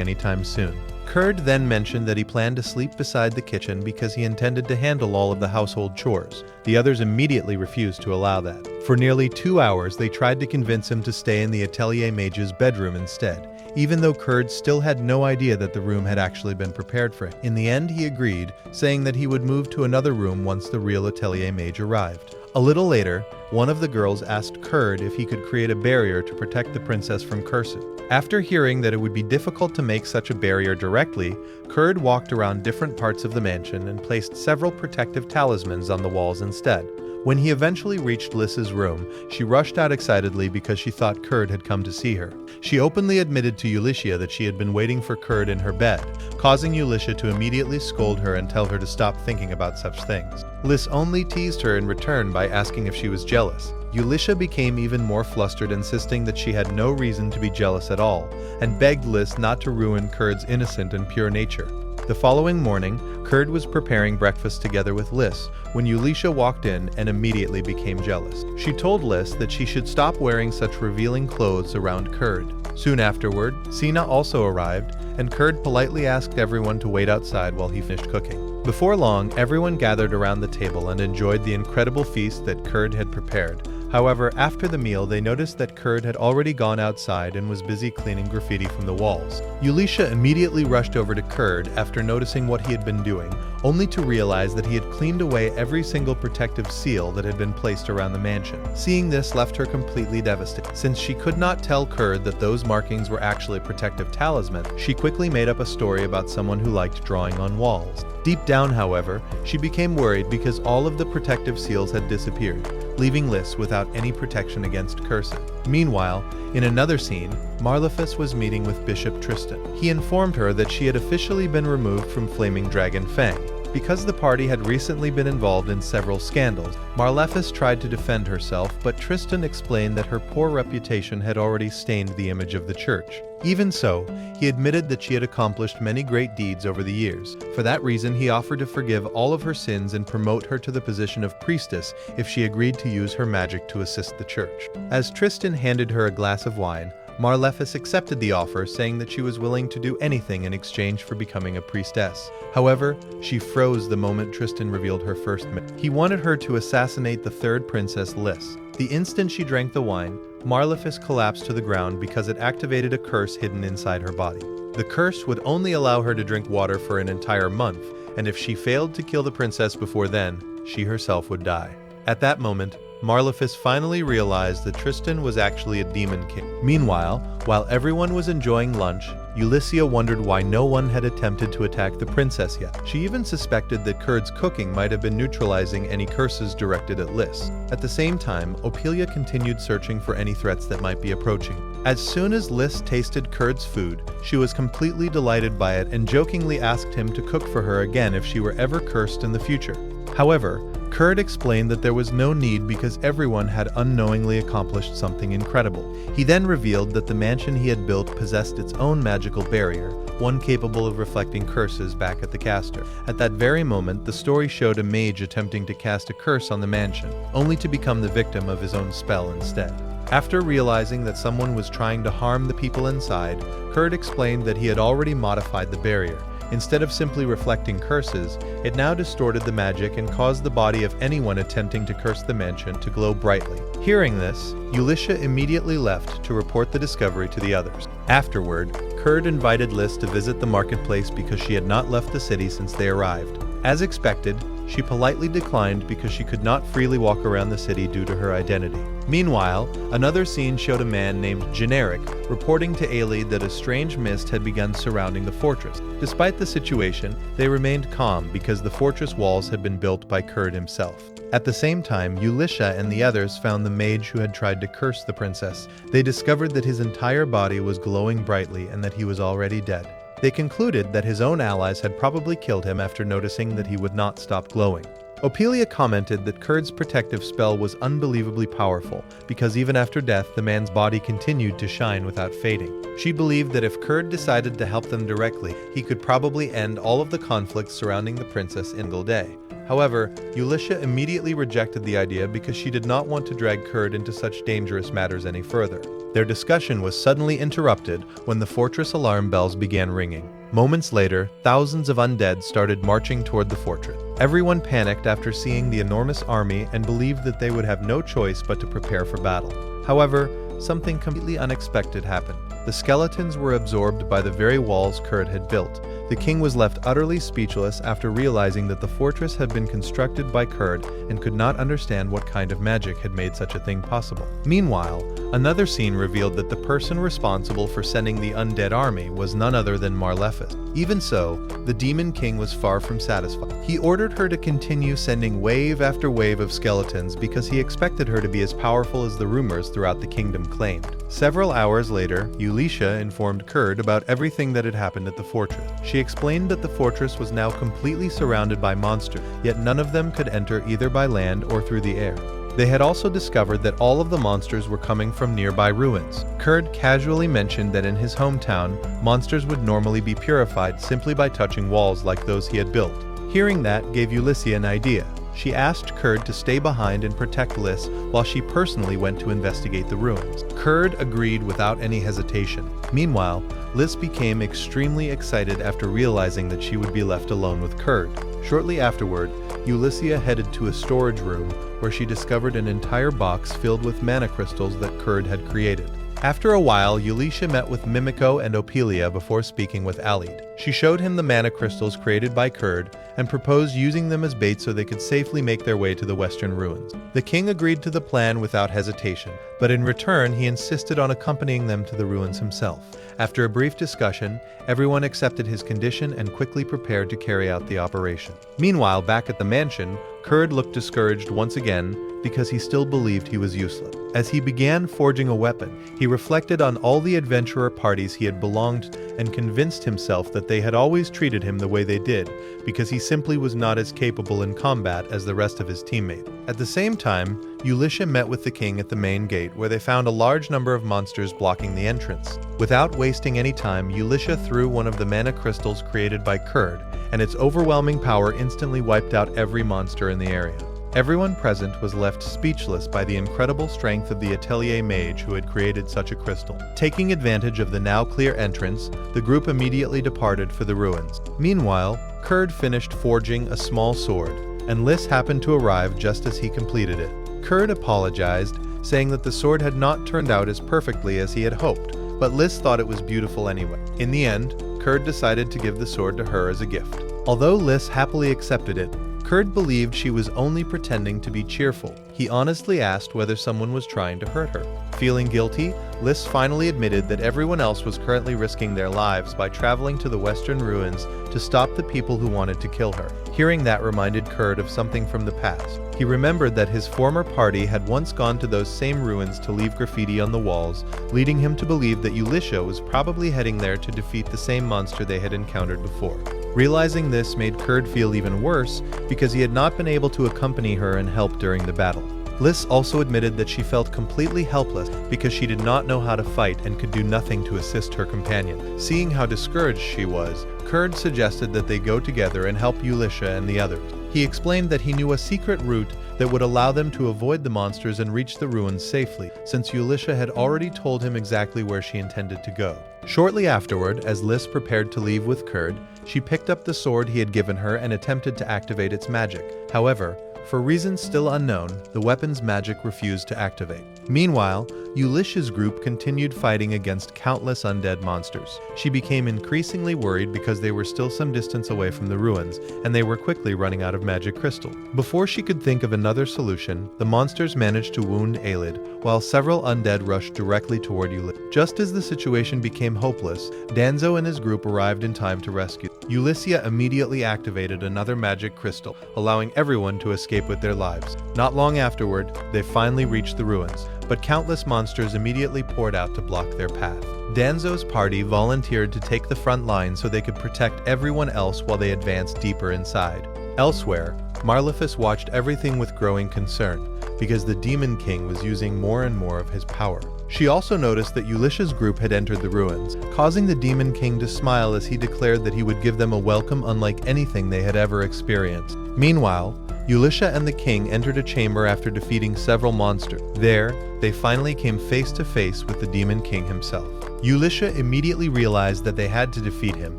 Speaker 1: anytime soon. Kurd then mentioned that he planned to sleep beside the kitchen because he intended to handle all of the household chores. The others immediately refused to allow that. For nearly 2 hours, they tried to convince him to stay in the Atelier mage's bedroom instead, even though Kurd still had no idea that the room had actually been prepared for him. In the end, he agreed, saying that he would move to another room once the real Atelier mage arrived. A little later, one of the girls asked Kurd if he could create a barrier to protect the princess from curses. After hearing that it would be difficult to make such a barrier directly, Kurd walked around different parts of the mansion and placed several protective talismans on the walls instead. When he eventually reached Lys's room, she rushed out excitedly because she thought Kurd had come to see her. She openly admitted to Ulisha that she had been waiting for Kurd in her bed, causing Ulisha to immediately scold her and tell her to stop thinking about such things. Lys only teased her in return by asking if she was jealous. Ulisha became even more flustered, insisting that she had no reason to be jealous at all, and begged Lys not to ruin Kurd's innocent and pure nature. The following morning, Kurd was preparing breakfast together with Lys when Ulisha walked in and immediately became jealous. She told Lys that she should stop wearing such revealing clothes around Kurd. Soon afterward, Sina also arrived, and Kurd politely asked everyone to wait outside while he finished cooking. Before long, everyone gathered around the table and enjoyed the incredible feast that Kurd had prepared. However, after the meal, they noticed that Kurd had already gone outside and was busy cleaning graffiti from the walls. Ulisha immediately rushed over to Kurd after noticing what he had been doing, only to realize that he had cleaned away every single protective seal that had been placed around the mansion. Seeing this left her completely devastated. Since she could not tell Kurd that those markings were actually protective talismans, she quickly made up a story about someone who liked drawing on walls. Deep down, however, she became worried because all of the protective seals had disappeared, leaving Lys without any protection against curses. Meanwhile, in another scene, Marlefus was meeting with Bishop Tristan. He informed her that she had officially been removed from Flaming Dragon Fang. Because the party had recently been involved in several scandals, Marlefus tried to defend herself, but Tristan explained that her poor reputation had already stained the image of the church. Even so, he admitted that she had accomplished many great deeds over the years. For that reason, he offered to forgive all of her sins and promote her to the position of priestess if she agreed to use her magic to assist the church. As Tristan handed her a glass of wine, Marlefus accepted the offer, saying that she was willing to do anything in exchange for becoming a priestess. However, she froze the moment Tristan revealed her first mission. He wanted her to assassinate the third princess, Lys. The instant she drank the wine, Marlefus collapsed to the ground because it activated a curse hidden inside her body. The curse would only allow her to drink water for an entire month, and if she failed to kill the princess before then, she herself would die. At that moment, Marlefus finally realized that Tristan was actually a demon king. Meanwhile, while everyone was enjoying lunch, Ulisha wondered why no one had attempted to attack the princess yet. She even suspected that Kurd's cooking might have been neutralizing any curses directed at Lys. At the same time, Ophelia continued searching for any threats that might be approaching. As soon as Lys tasted Kurd's food, she was completely delighted by it and jokingly asked him to cook for her again if she were ever cursed in the future. However, Kurd explained that there was no need because everyone had unknowingly accomplished something incredible. He then revealed that the mansion he had built possessed its own magical barrier, one capable of reflecting curses back at the caster. At that very moment, the story showed a mage attempting to cast a curse on the mansion, only to become the victim of his own spell instead. After realizing that someone was trying to harm the people inside, Kurd explained that he had already modified the barrier. Instead of simply reflecting curses, it now distorted the magic and caused the body of anyone attempting to curse the mansion to glow brightly. Hearing this, Ulisha immediately left to report the discovery to the others. Afterward, Kurd invited Lys to visit the marketplace because she had not left the city since they arrived. As expected, she politely declined because she could not freely walk around the city due to her identity. Meanwhile, another scene showed a man named Generic reporting to Aelid that a strange mist had begun surrounding the fortress. Despite the situation, they remained calm because the fortress walls had been built by Kurd himself. At the same time, Ulisha and the others found the mage who had tried to curse the princess. They discovered that his entire body was glowing brightly and that he was already dead. They concluded that his own allies had probably killed him after noticing that he would not stop glowing. Opelia commented that Kurd's protective spell was unbelievably powerful, because even after death, the man's body continued to shine without fading. She believed that if Kurd decided to help them directly, he could probably end all of the conflicts surrounding the princess in a day. However, Ulisha immediately rejected the idea because she did not want to drag Kurd into such dangerous matters any further. Their discussion was suddenly interrupted when the fortress alarm bells began ringing. Moments later, thousands of undead started marching toward the fortress. Everyone panicked after seeing the enormous army and believed that they would have no choice but to prepare for battle. However, something completely unexpected happened. The skeletons were absorbed by the very walls Kurd had built. The king was left utterly speechless after realizing that the fortress had been constructed by Kurd and could not understand what kind of magic had made such a thing possible. Meanwhile, another scene revealed that the person responsible for sending the undead army was none other than Marlefis. Even so, the Demon King was far from satisfied. He ordered her to continue sending wave after wave of skeletons because he expected her to be as powerful as the rumors throughout the kingdom claimed. Several hours later, Ulisha informed Kurd about everything that had happened at the fortress. She explained that the fortress was now completely surrounded by monsters, yet none of them could enter either by land or through the air. They had also discovered that all of the monsters were coming from nearby ruins. Kurd casually mentioned that in his hometown, monsters would normally be purified simply by touching walls like those he had built. Hearing that gave Ulysses an idea. She asked Kurd to stay behind and protect Lys while she personally went to investigate the ruins. Kurd agreed without any hesitation. Meanwhile, Lys became extremely excited after realizing that she would be left alone with Kurd. Shortly afterward, Ulysses headed to a storage room where she discovered an entire box filled with mana crystals that Kurd had created. After a while, Ulisha met with Mimiko and Opelia before speaking with Aelid. She showed him the mana crystals created by Kurd and proposed using them as bait so they could safely make their way to the western ruins. The king agreed to the plan without hesitation, but in return he insisted on accompanying them to the ruins himself. After a brief discussion, everyone accepted his condition and quickly prepared to carry out the operation. Meanwhile, back at the mansion, Kurd looked discouraged once again because he still believed he was useless. As he began forging a weapon, he reflected on all the adventurer parties he had belonged to and convinced himself that they had always treated him the way they did because he simply was not as capable in combat as the rest of his teammates. At the same time, Ulisha met with the king at the main gate where they found a large number of monsters blocking the entrance. Without wasting any time, Ulisha threw one of the mana crystals created by Kurd, and its overwhelming power instantly wiped out every monster in the area. Everyone present was left speechless by the incredible strength of the Atelier mage who had created such a crystal. Taking advantage of the now clear entrance, the group immediately departed for the ruins. Meanwhile, Kurd finished forging a small sword, and Lys happened to arrive just as he completed it. Kurd apologized, saying that the sword had not turned out as perfectly as he had hoped, but Lys thought it was beautiful anyway. In the end, Kurd decided to give the sword to her as a gift. Although Lys happily accepted it, Kurd believed she was only pretending to be cheerful. He honestly asked whether someone was trying to hurt her. Feeling guilty, Lys finally admitted that everyone else was currently risking their lives by traveling to the western ruins to stop the people who wanted to kill her. Hearing that reminded Kurd of something from the past. He remembered that his former party had once gone to those same ruins to leave graffiti on the walls, leading him to believe that Ulisha was probably heading there to defeat the same monster they had encountered before. Realizing this made Kurd feel even worse because he had not been able to accompany her and help during the battle. Lys also admitted that she felt completely helpless because she did not know how to fight and could do nothing to assist her companion. Seeing how discouraged she was, Kurd suggested that they go together and help Ulisha and the others. He explained that he knew a secret route that would allow them to avoid the monsters and reach the ruins safely, since Ulisha had already told him exactly where she intended to go. Shortly afterward, as Lys prepared to leave with Kurd, she picked up the sword he had given her and attempted to activate its magic. However, for reasons still unknown, the weapon's magic refused to activate. Meanwhile, Ulysses' group continued fighting against countless undead monsters. She became increasingly worried because they were still some distance away from the ruins, and they were quickly running out of magic crystal. Before she could think of another solution, the monsters managed to wound Aelid, while several undead rushed directly toward Ulysses. Just as the situation became hopeless, Danzo and his group arrived in time to rescue. Ulysses immediately activated another magic crystal, allowing everyone to escape with their lives. Not long afterward, they finally reached the ruins, but countless monsters immediately poured out to block their path. Danzo's party volunteered to take the front line so they could protect everyone else while they advanced deeper inside. Elsewhere, Marlefus watched everything with growing concern, because the Demon King was using more and more of his power. She also noticed that Ulysses' group had entered the ruins, causing the Demon King to smile as he declared that he would give them a welcome unlike anything they had ever experienced. Meanwhile, Ulysses and the king entered a chamber after defeating several monsters. There, they finally came face to face with the Demon King himself. Ulysses immediately realized that they had to defeat him,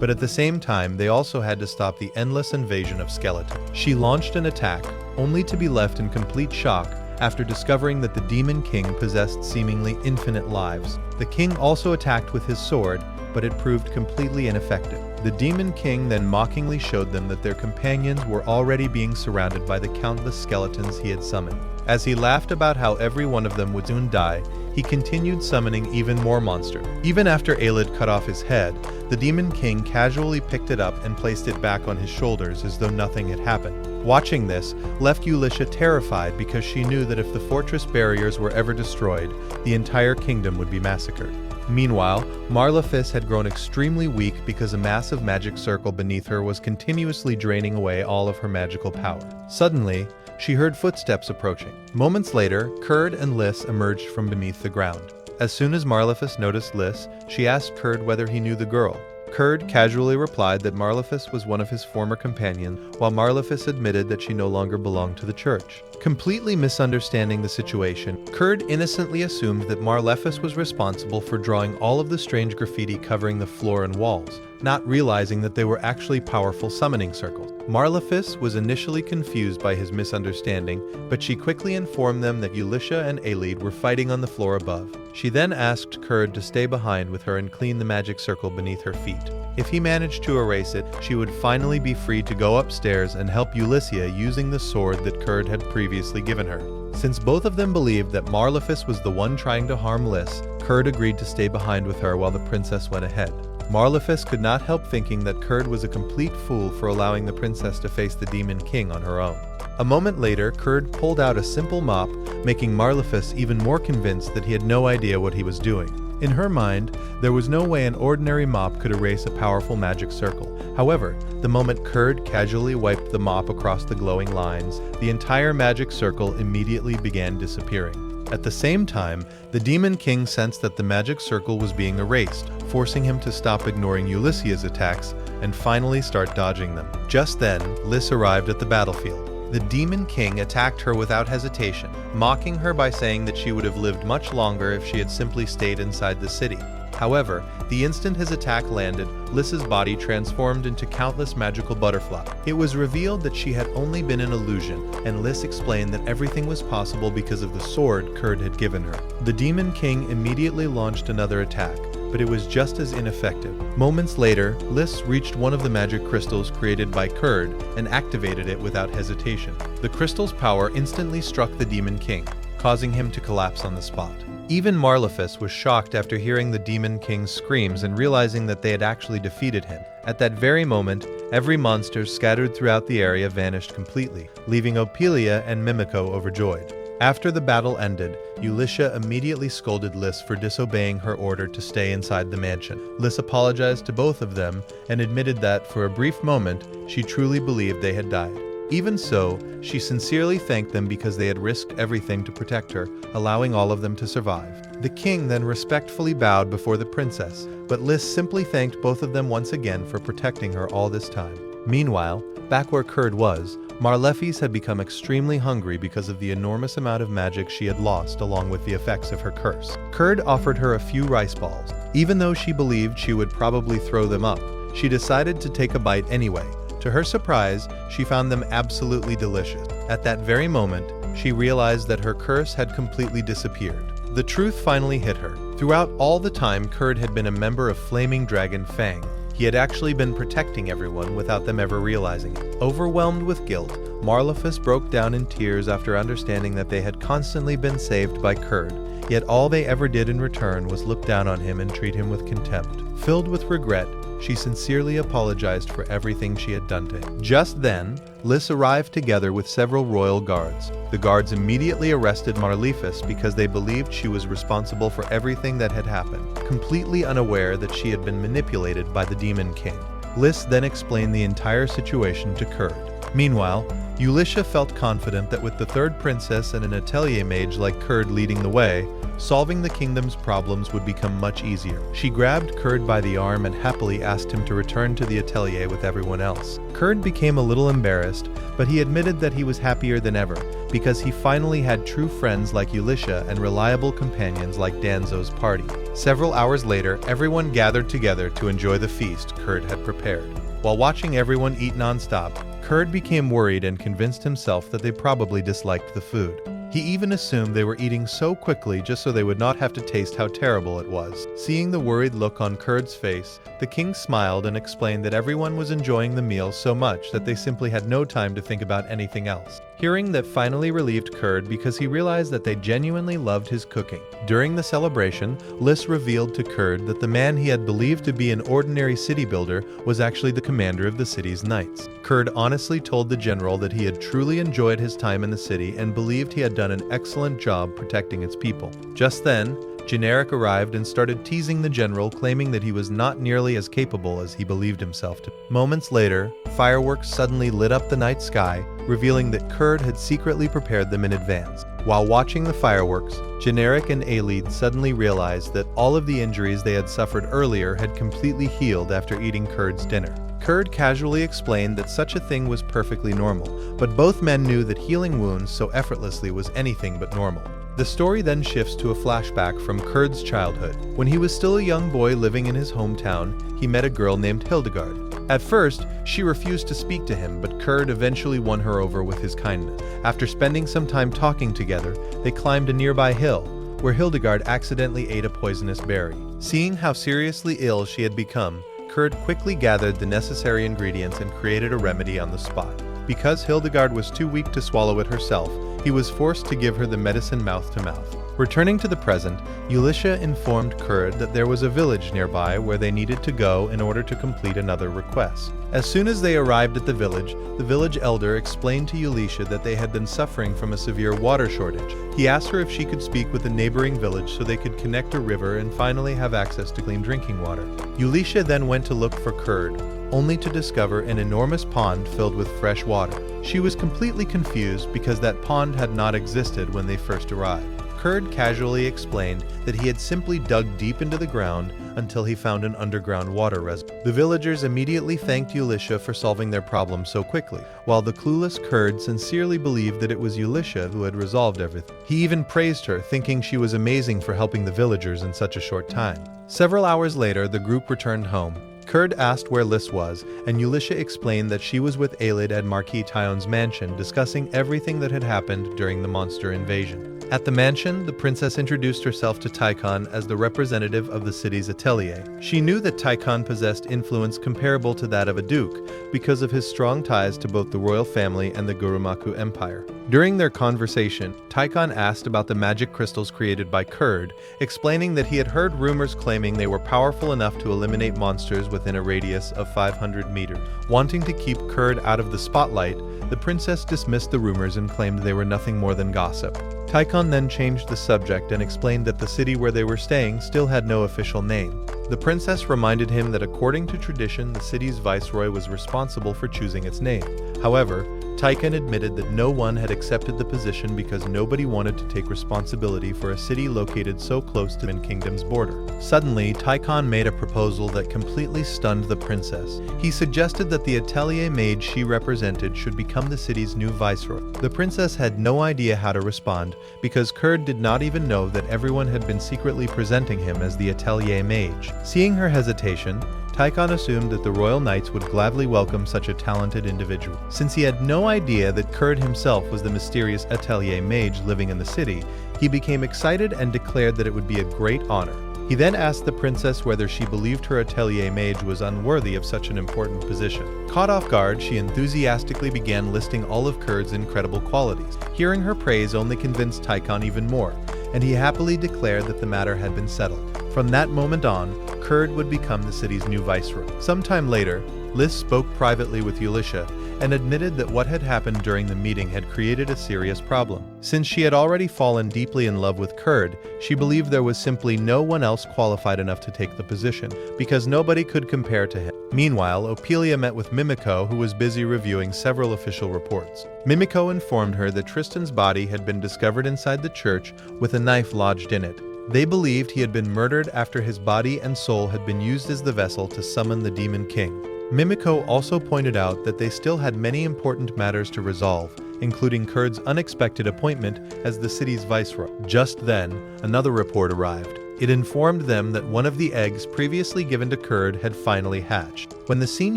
Speaker 1: but at the same time they also had to stop the endless invasion of skeletons. She launched an attack, only to be left in complete shock after discovering that the Demon King possessed seemingly infinite lives. The king also attacked with his sword, but it proved completely ineffective. The Demon King then mockingly showed them that their companions were already being surrounded by the countless skeletons he had summoned. As he laughed about how every one of them would soon die, he continued summoning even more monsters. Even after Aelid cut off his head, the Demon King casually picked it up and placed it back on his shoulders as though nothing had happened. Watching this left Ulysses terrified because she knew that if the fortress barriers were ever destroyed, the entire kingdom would be massacred. Meanwhile, Marlefus had grown extremely weak because a massive magic circle beneath her was continuously draining away all of her magical power. Suddenly, she heard footsteps approaching. Moments later, Kurd and Lys emerged from beneath the ground. As soon as Marlefus noticed Lys, she asked Kurd whether he knew the girl. Kurd casually replied that Marlefus was one of his former companions, while Marlefus admitted that she no longer belonged to the church. Completely misunderstanding the situation, Kurd innocently assumed that Marlefus was responsible for drawing all of the strange graffiti covering the floor and walls, not realizing that they were actually powerful summoning circles. Marlefus was initially confused by his misunderstanding, but she quickly informed them that Ulysses and Aelid were fighting on the floor above. She then asked Kurd to stay behind with her and clean the magic circle beneath her feet. If he managed to erase it, she would finally be free to go upstairs and help Ulysses using the sword that Kurd had previously given her. Since both of them believed that Marlefus was the one trying to harm Lys, Kurd agreed to stay behind with her while the princess went ahead. Marlefus could not help thinking that Kurd was a complete fool for allowing the princess to face the Demon King on her own. A moment later, Kurd pulled out a simple mop, making Marlefus even more convinced that he had no idea what he was doing. In her mind, there was no way an ordinary mop could erase a powerful magic circle. However, the moment Kurd casually wiped the mop across the glowing lines, the entire magic circle immediately began disappearing. At the same time, the Demon King sensed that the magic circle was being erased, forcing him to stop ignoring Ulysses' attacks and finally start dodging them. Just then, Lys arrived at the battlefield. The Demon King attacked her without hesitation, mocking her by saying that she would have lived much longer if she had simply stayed inside the city. However, the instant his attack landed, Lys's body transformed into countless magical butterflies. It was revealed that she had only been an illusion, and Lys explained that everything was possible because of the sword Kurd had given her. The Demon King immediately launched another attack, but it was just as ineffective. Moments later, Lys reached one of the magic crystals created by Kurd and activated it without hesitation. The crystal's power instantly struck the Demon King, causing him to collapse on the spot. Even Marlefus was shocked after hearing the Demon King's screams and realizing that they had actually defeated him. At that very moment, every monster scattered throughout the area vanished completely, leaving Opelia and Mimico overjoyed. After the battle ended, Ulysses immediately scolded Lys for disobeying her order to stay inside the mansion. Lys apologized to both of them and admitted that, for a brief moment, she truly believed they had died. Even so, she sincerely thanked them because they had risked everything to protect her, allowing all of them to survive. The king then respectfully bowed before the princess, but Lys simply thanked both of them once again for protecting her all this time. Meanwhile, back where Kurd was, Marlefis had become extremely hungry because of the enormous amount of magic she had lost along with the effects of her curse. Kurd offered her a few rice balls. Even though she believed she would probably throw them up, she decided to take a bite anyway. To her surprise, she found them absolutely delicious. At that very moment, she realized that her curse had completely disappeared. The truth finally hit her. Throughout all the time Kurd had been a member of Flaming Dragon Fang, he had actually been protecting everyone without them ever realizing it. Overwhelmed with guilt, Marlefus broke down in tears after understanding that they had constantly been saved by Kurd, yet all they ever did in return was look down on him and treat him with contempt. Filled with regret, she sincerely apologized for everything she had done to him. Just then, Lys arrived together with several royal guards. The guards immediately arrested Marlefus because they believed she was responsible for everything that had happened, completely unaware that she had been manipulated by the Demon King. Lys then explained the entire situation to Kurd. Meanwhile, Elisha felt confident that with the third princess and an Atelier mage like Kurd leading the way, solving the kingdom's problems would become much easier. She grabbed Kurd by the arm and happily asked him to return to the Atelier with everyone else. Kurd became a little embarrassed, but he admitted that he was happier than ever, because he finally had true friends like Elisha and reliable companions like Danzo's party. Several hours later, everyone gathered together to enjoy the feast Kurd had prepared. While watching everyone eat non-stop, Kurd became worried and convinced himself that they probably disliked the food. He even assumed they were eating so quickly just so they would not have to taste how terrible it was. Seeing the worried look on Kurd's face, the king smiled and explained that everyone was enjoying the meal so much that they simply had no time to think about anything else. Hearing that finally relieved Kurd because he realized that they genuinely loved his cooking. During the celebration, Lys revealed to Kurd that the man he had believed to be an ordinary city builder was actually the commander of the city's knights. Kurd honestly told the general that he had truly enjoyed his time in the city and believed he had done an excellent job protecting its people. Just then, Generic arrived and started teasing the general, claiming that he was not nearly as capable as he believed himself to. Moments later, fireworks suddenly lit up the night sky, revealing that Kurd had secretly prepared them in advance. While watching the fireworks, Generic and Aelid suddenly realized that all of the injuries they had suffered earlier had completely healed after eating Kurd's dinner. Kurd casually explained that such a thing was perfectly normal, but both men knew that healing wounds so effortlessly was anything but normal. The story then shifts to a flashback from Kurd's childhood. When he was still a young boy living in his hometown, he met a girl named Hildegard. At first, she refused to speak to him, but Kurd eventually won her over with his kindness. After spending some time talking together, they climbed a nearby hill, where Hildegard accidentally ate a poisonous berry. Seeing how seriously ill she had become, Kurd quickly gathered the necessary ingredients and created a remedy on the spot. Because Hildegard was too weak to swallow it herself, he was forced to give her the medicine mouth to mouth. Returning to the present, Elisha informed Kurd that there was a village nearby where they needed to go in order to complete another request. As soon as they arrived at the village elder explained to Elisha that they had been suffering from a severe water shortage. He asked her if she could speak with the neighboring village so they could connect a river and finally have access to clean drinking water. Elisha then went to look for Kurd, only to discover an enormous pond filled with fresh water. She was completely confused because that pond had not existed when they first arrived. Kurd casually explained that he had simply dug deep into the ground until he found an underground water reservoir. The villagers immediately thanked Elisha for solving their problem so quickly, while the clueless Kurd sincerely believed that it was Elisha who had resolved everything. He even praised her, thinking she was amazing for helping the villagers in such a short time. Several hours later, the group returned home. Kurd asked where Lys was, and Elisha explained that she was with Aelid at Marquis Tyon's mansion discussing everything that had happened during the monster invasion. At the mansion, the princess introduced herself to Tychon as the representative of the city's Atelier. She knew that Tychon possessed influence comparable to that of a duke because of his strong ties to both the royal family and the Gurumaku Empire. During their conversation, Tychon asked about the magic crystals created by Kurd, explaining that he had heard rumors claiming they were powerful enough to eliminate monsters within a radius of 500 meters. Wanting to keep Kurd out of the spotlight, the princess dismissed the rumors and claimed they were nothing more than gossip. Tychon then changed the subject and explained that the city where they were staying still had no official name. The princess reminded him that according to tradition, the city's viceroy was responsible for choosing its name. However, Tychon admitted that no one had accepted the position because nobody wanted to take responsibility for a city located so close to the kingdom's border. Suddenly, Tychon made a proposal that completely stunned the princess. He suggested that the Atelier mage she represented should become the city's new viceroy. The princess had no idea how to respond because Kurd did not even know that everyone had been secretly presenting him as the Atelier mage. Seeing her hesitation, Tychon assumed that the royal knights would gladly welcome such a talented individual. Since he had no idea that Kurd himself was the mysterious Atelier mage living in the city, he became excited and declared that it would be a great honor. He then asked the princess whether she believed her Atelier mage was unworthy of such an important position. Caught off guard, she enthusiastically began listing all of Kurd's incredible qualities. Hearing her praise only convinced Tychon even more, and he happily declared that the matter had been settled. From that moment on, Kurd would become the city's new viceroy. Sometime later, Lys spoke privately with Elisha and admitted that what had happened during the meeting had created a serious problem. Since she had already fallen deeply in love with Kurd, she believed there was simply no one else qualified enough to take the position, because nobody could compare to him. Meanwhile, Ophelia met with Mimiko, who was busy reviewing several official reports. Mimiko informed her that Tristan's body had been discovered inside the church with a knife lodged in it. They believed he had been murdered after his body and soul had been used as the vessel to summon the Demon King. Mimiko also pointed out that they still had many important matters to resolve, including Kurd's unexpected appointment as the city's viceroy. Just then, another report arrived. It informed them that one of the eggs previously given to Kurd had finally hatched. When the scene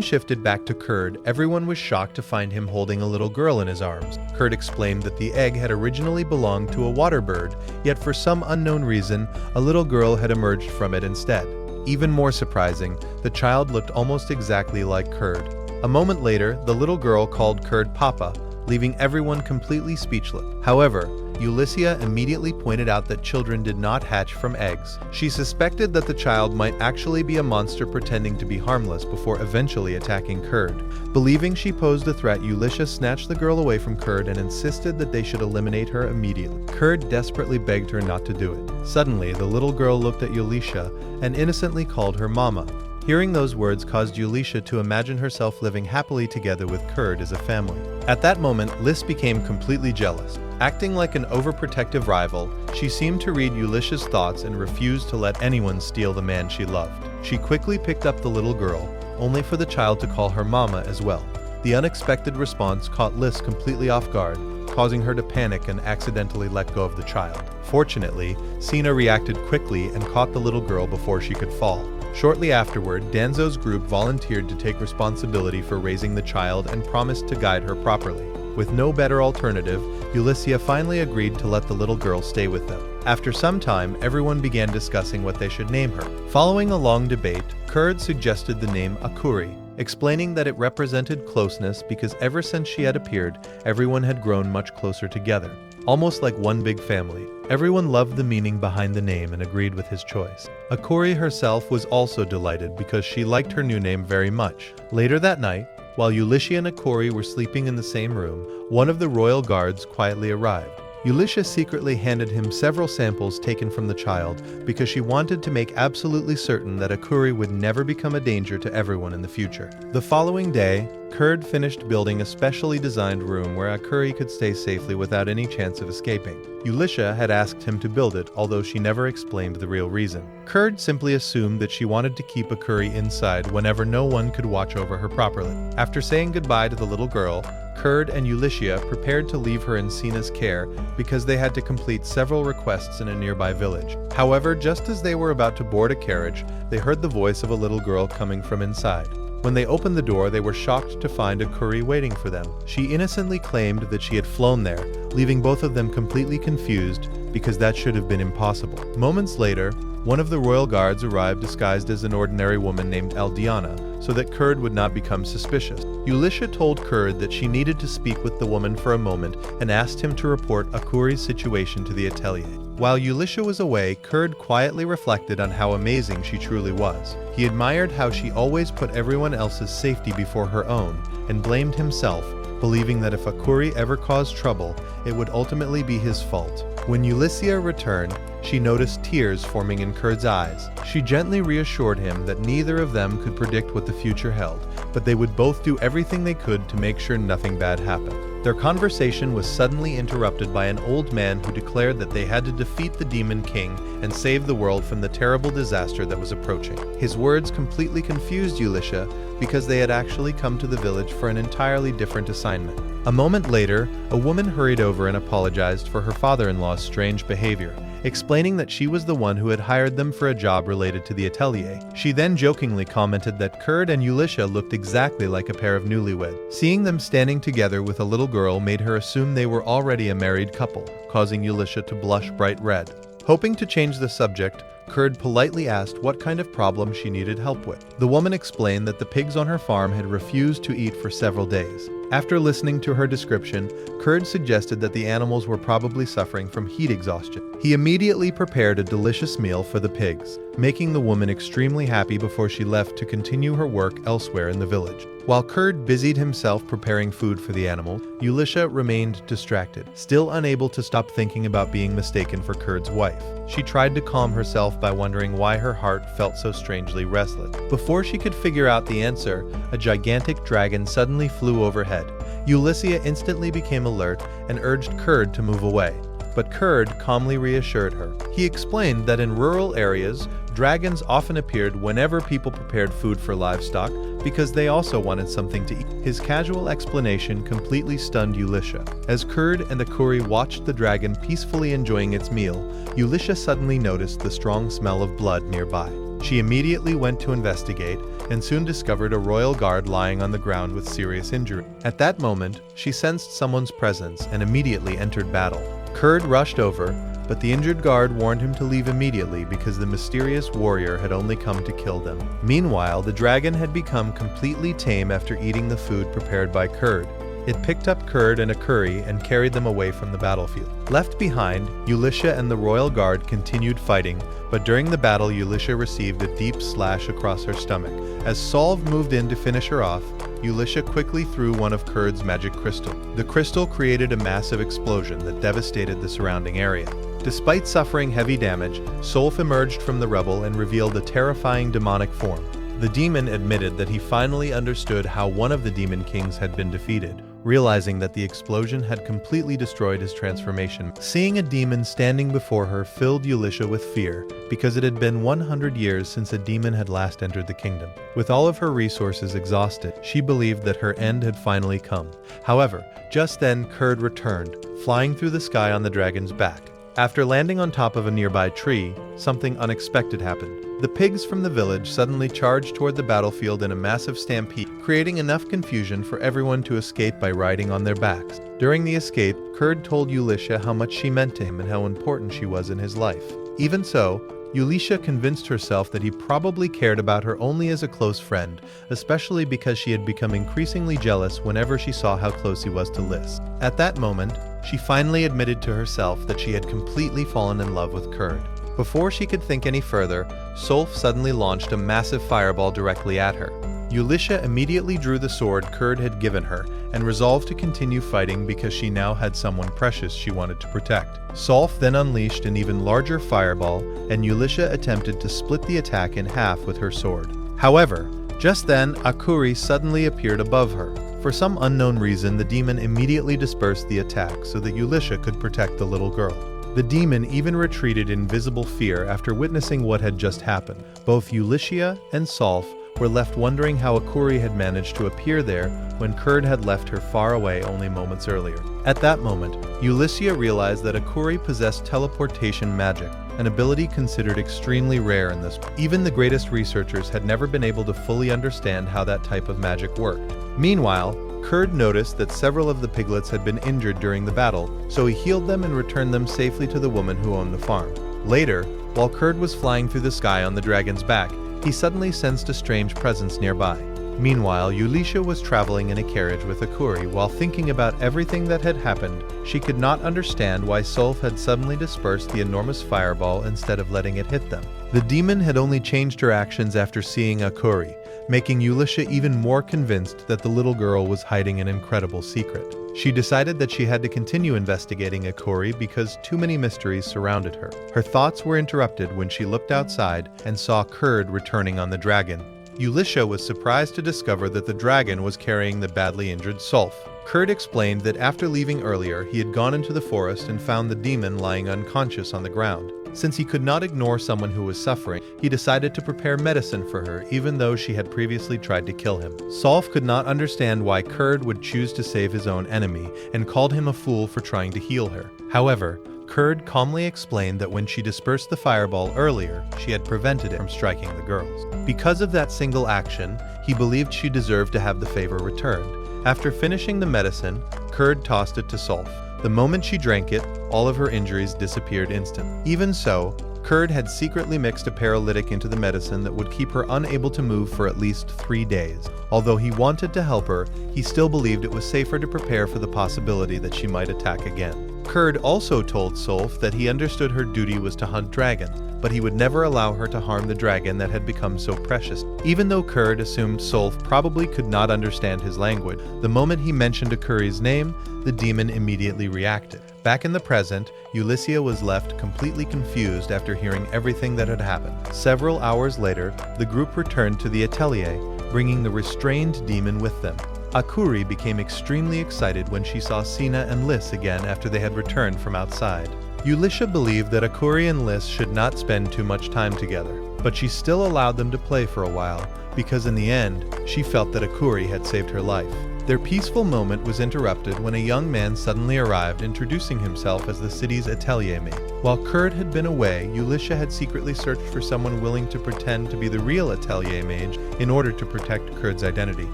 Speaker 1: shifted back to Kurd, everyone was shocked to find him holding a little girl in his arms. Kurd explained that the egg had originally belonged to a water bird, yet for some unknown reason, a little girl had emerged from it instead. Even more surprising, the child looked almost exactly like Kurd. A moment later, the little girl called Kurd Papa, leaving everyone completely speechless. However, Elisha immediately pointed out that children did not hatch from eggs. She suspected that the child might actually be a monster pretending to be harmless before eventually attacking Kurd. Believing she posed a threat, Elisha snatched the girl away from Kurd and insisted that they should eliminate her immediately. Kurd desperately begged her not to do it. Suddenly, the little girl looked at Elisha and innocently called her Mama. Hearing those words caused Elisha to imagine herself living happily together with Kurd as a family. At that moment, Lys became completely jealous. Acting like an overprotective rival, she seemed to read Elisha's thoughts and refused to let anyone steal the man she loved. She quickly picked up the little girl, only for the child to call her Mama as well. The unexpected response caught Lys completely off guard, causing her to panic and accidentally let go of the child. Fortunately, Sina reacted quickly and caught the little girl before she could fall. Shortly afterward, Danzo's group volunteered to take responsibility for raising the child and promised to guide her properly. With no better alternative, Elisha finally agreed to let the little girl stay with them. After some time, everyone began discussing what they should name her. Following a long debate, Kurd suggested the name Akuri, explaining that it represented closeness because ever since she had appeared, everyone had grown much closer together, almost like one big family. Everyone loved the meaning behind the name and agreed with his choice. Akuri herself was also delighted because she liked her new name very much. Later that night, while Elisha and Akuri were sleeping in the same room, one of the royal guards quietly arrived. Elisha secretly handed him several samples taken from the child because she wanted to make absolutely certain that Akuri would never become a danger to everyone in the future. The following day, Kurd finished building a specially designed room where Akuri could stay safely without any chance of escaping. Elisha had asked him to build it, although she never explained the real reason. Kurd simply assumed that she wanted to keep Akuri inside whenever no one could watch over her properly. After saying goodbye to the little girl, Kurd and Elisha prepared to leave her in Sina's care because they had to complete several requests in a nearby village. However, just as they were about to board a carriage, they heard the voice of a little girl coming from inside. When they opened the door, they were shocked to find Akuri waiting for them. She innocently claimed that she had flown there, leaving both of them completely confused because that should have been impossible. Moments later, one of the royal guards arrived disguised as an ordinary woman named Aldiana, so that Kurd would not become suspicious. Elisha told Kurd that she needed to speak with the woman for a moment and asked him to report Akuri's situation to the Atelier. While Elisha was away, Kurd quietly reflected on how amazing she truly was. He admired how she always put everyone else's safety before her own, and blamed himself, believing that if Akuri ever caused trouble, it would ultimately be his fault. When Elisha returned, she noticed tears forming in Kurd's eyes. She gently reassured him that neither of them could predict what the future held, but they would both do everything they could to make sure nothing bad happened. Their conversation was suddenly interrupted by an old man who declared that they had to defeat the Demon King and save the world from the terrible disaster that was approaching. His words completely confused Elisha because they had actually come to the village for an entirely different assignment. A moment later, a woman hurried over and apologized for her father-in-law's strange behavior, explaining that she was the one who had hired them for a job related to the Atelier. She then jokingly commented that Kurd and Yulisha looked exactly like a pair of newlyweds. Seeing them standing together with a little girl made her assume they were already a married couple, causing Yulisha to blush bright red. Hoping to change the subject, Kurd politely asked what kind of problem she needed help with. The woman explained that the pigs on her farm had refused to eat for several days. After listening to her description, Kurd suggested that the animals were probably suffering from heat exhaustion. He immediately prepared a delicious meal for the pigs, making the woman extremely happy before she left to continue her work elsewhere in the village. While Kurd busied himself preparing food for the animals, Yulisha remained distracted, still unable to stop thinking about being mistaken for Kurd's wife. She tried to calm herself by wondering why her heart felt so strangely restless. Before she could figure out the answer, a gigantic dragon suddenly flew overhead. Yulisha instantly became alert and urged Kurd to move away, but Kurd calmly reassured her. He explained that in rural areas, dragons often appeared whenever people prepared food for livestock because they also wanted something to eat. His casual explanation completely stunned Yulisha. As Kurd and Akuri watched the dragon peacefully enjoying its meal, Yulisha suddenly noticed the strong smell of blood nearby. She immediately went to investigate and soon discovered a royal guard lying on the ground with serious injury. At that moment, she sensed someone's presence and immediately entered battle. Kurd rushed over, but the injured guard warned him to leave immediately because the mysterious warrior had only come to kill them. Meanwhile, the dragon had become completely tame after eating the food prepared by Kurd. It picked up Kurd and Akuri and carried them away from the battlefield. Left behind, Yulisha and the royal guard continued fighting, but during the battle Yulisha received a deep slash across her stomach. As Solv moved in to finish her off, Yulisha quickly threw one of Kurd's magic crystals. The crystal created a massive explosion that devastated the surrounding area. Despite suffering heavy damage, Solf emerged from the rubble and revealed a terrifying demonic form. The demon admitted that he finally understood how one of the demon kings had been defeated, realizing that the explosion had completely destroyed his transformation. Seeing a demon standing before her filled Yulisha with fear, because it had been 100 years since a demon had last entered the kingdom. With all of her resources exhausted, she believed that her end had finally come. However, just then Kurd returned, flying through the sky on the dragon's back. After landing on top of a nearby tree, something unexpected happened. The pigs from the village suddenly charged toward the battlefield in a massive stampede, creating enough confusion for everyone to escape by riding on their backs. During the escape, Kurd told Yulisha how much she meant to him and how important she was in his life. Even so, Yulisha convinced herself that he probably cared about her only as a close friend, especially because she had become increasingly jealous whenever she saw how close he was to Lis. At that moment, she finally admitted to herself that she had completely fallen in love with Kurd. Before she could think any further, Solf suddenly launched a massive fireball directly at her. Yulisha immediately drew the sword Kurd had given her and resolved to continue fighting because she now had someone precious she wanted to protect. Solf then unleashed an even larger fireball, and Yulisha attempted to split the attack in half with her sword. However, just then Akuri suddenly appeared above her. For some unknown reason, the demon immediately dispersed the attack so that Yulisha could protect the little girl. The demon even retreated in visible fear after witnessing what had just happened. Both Yulisha and Solf were left wondering how Akuri had managed to appear there when Kurd had left her far away only moments earlier. At that moment, Yulisha realized that Akuri possessed teleportation magic, an ability considered extremely rare in this world. Even the greatest researchers had never been able to fully understand how that type of magic worked. Meanwhile, Kurd noticed that several of the piglets had been injured during the battle, so he healed them and returned them safely to the woman who owned the farm. Later, while Kurd was flying through the sky on the dragon's back, he suddenly sensed a strange presence nearby. Meanwhile, Yulisha was traveling in a carriage with Akuri. While thinking about everything that had happened, she could not understand why Solf had suddenly dispersed the enormous fireball instead of letting it hit them. The demon had only changed her actions after seeing Akuri, making Yulisha even more convinced that the little girl was hiding an incredible secret. She decided that she had to continue investigating Akuri because too many mysteries surrounded her. Her thoughts were interrupted when she looked outside and saw Kurd returning on the dragon. Yulisha was surprised to discover that the dragon was carrying the badly injured Solf. Kurd explained that after leaving earlier, he had gone into the forest and found the demon lying unconscious on the ground. Since he could not ignore someone who was suffering, he decided to prepare medicine for her even though she had previously tried to kill him. Solf could not understand why Kurd would choose to save his own enemy and called him a fool for trying to heal her. However, Kurd calmly explained that when she dispersed the fireball earlier, she had prevented it from striking the girls. Because of that single action, he believed she deserved to have the favor returned. After finishing the medicine, Kurd tossed it to Solf. The moment she drank it, all of her injuries disappeared instantly. Even so, Kurd had secretly mixed a paralytic into the medicine that would keep her unable to move for at least 3 days. Although he wanted to help her, he still believed it was safer to prepare for the possibility that she might attack again. Kurd also told Solf that he understood her duty was to hunt dragons, but he would never allow her to harm the dragon that had become so precious. Even though Kurd assumed Solf probably could not understand his language, the moment he mentioned Akuri's name, the demon immediately reacted. Back in the present, Ulyssia was left completely confused after hearing everything that had happened. Several hours later, the group returned to the Atelier, bringing the restrained demon with them. Akuri became extremely excited when she saw Sina and Liss again after they had returned from outside. Ulyssia believed that Akuri and Liss should not spend too much time together, but she still allowed them to play for a while, because in the end, she felt that Akuri had saved her life. Their peaceful moment was interrupted when a young man suddenly arrived, introducing himself as the city's Atelier mate. While Kurd had been away, Ulyssia had secretly searched for someone willing to pretend to be the real Atelier mage in order to protect Kurd's identity.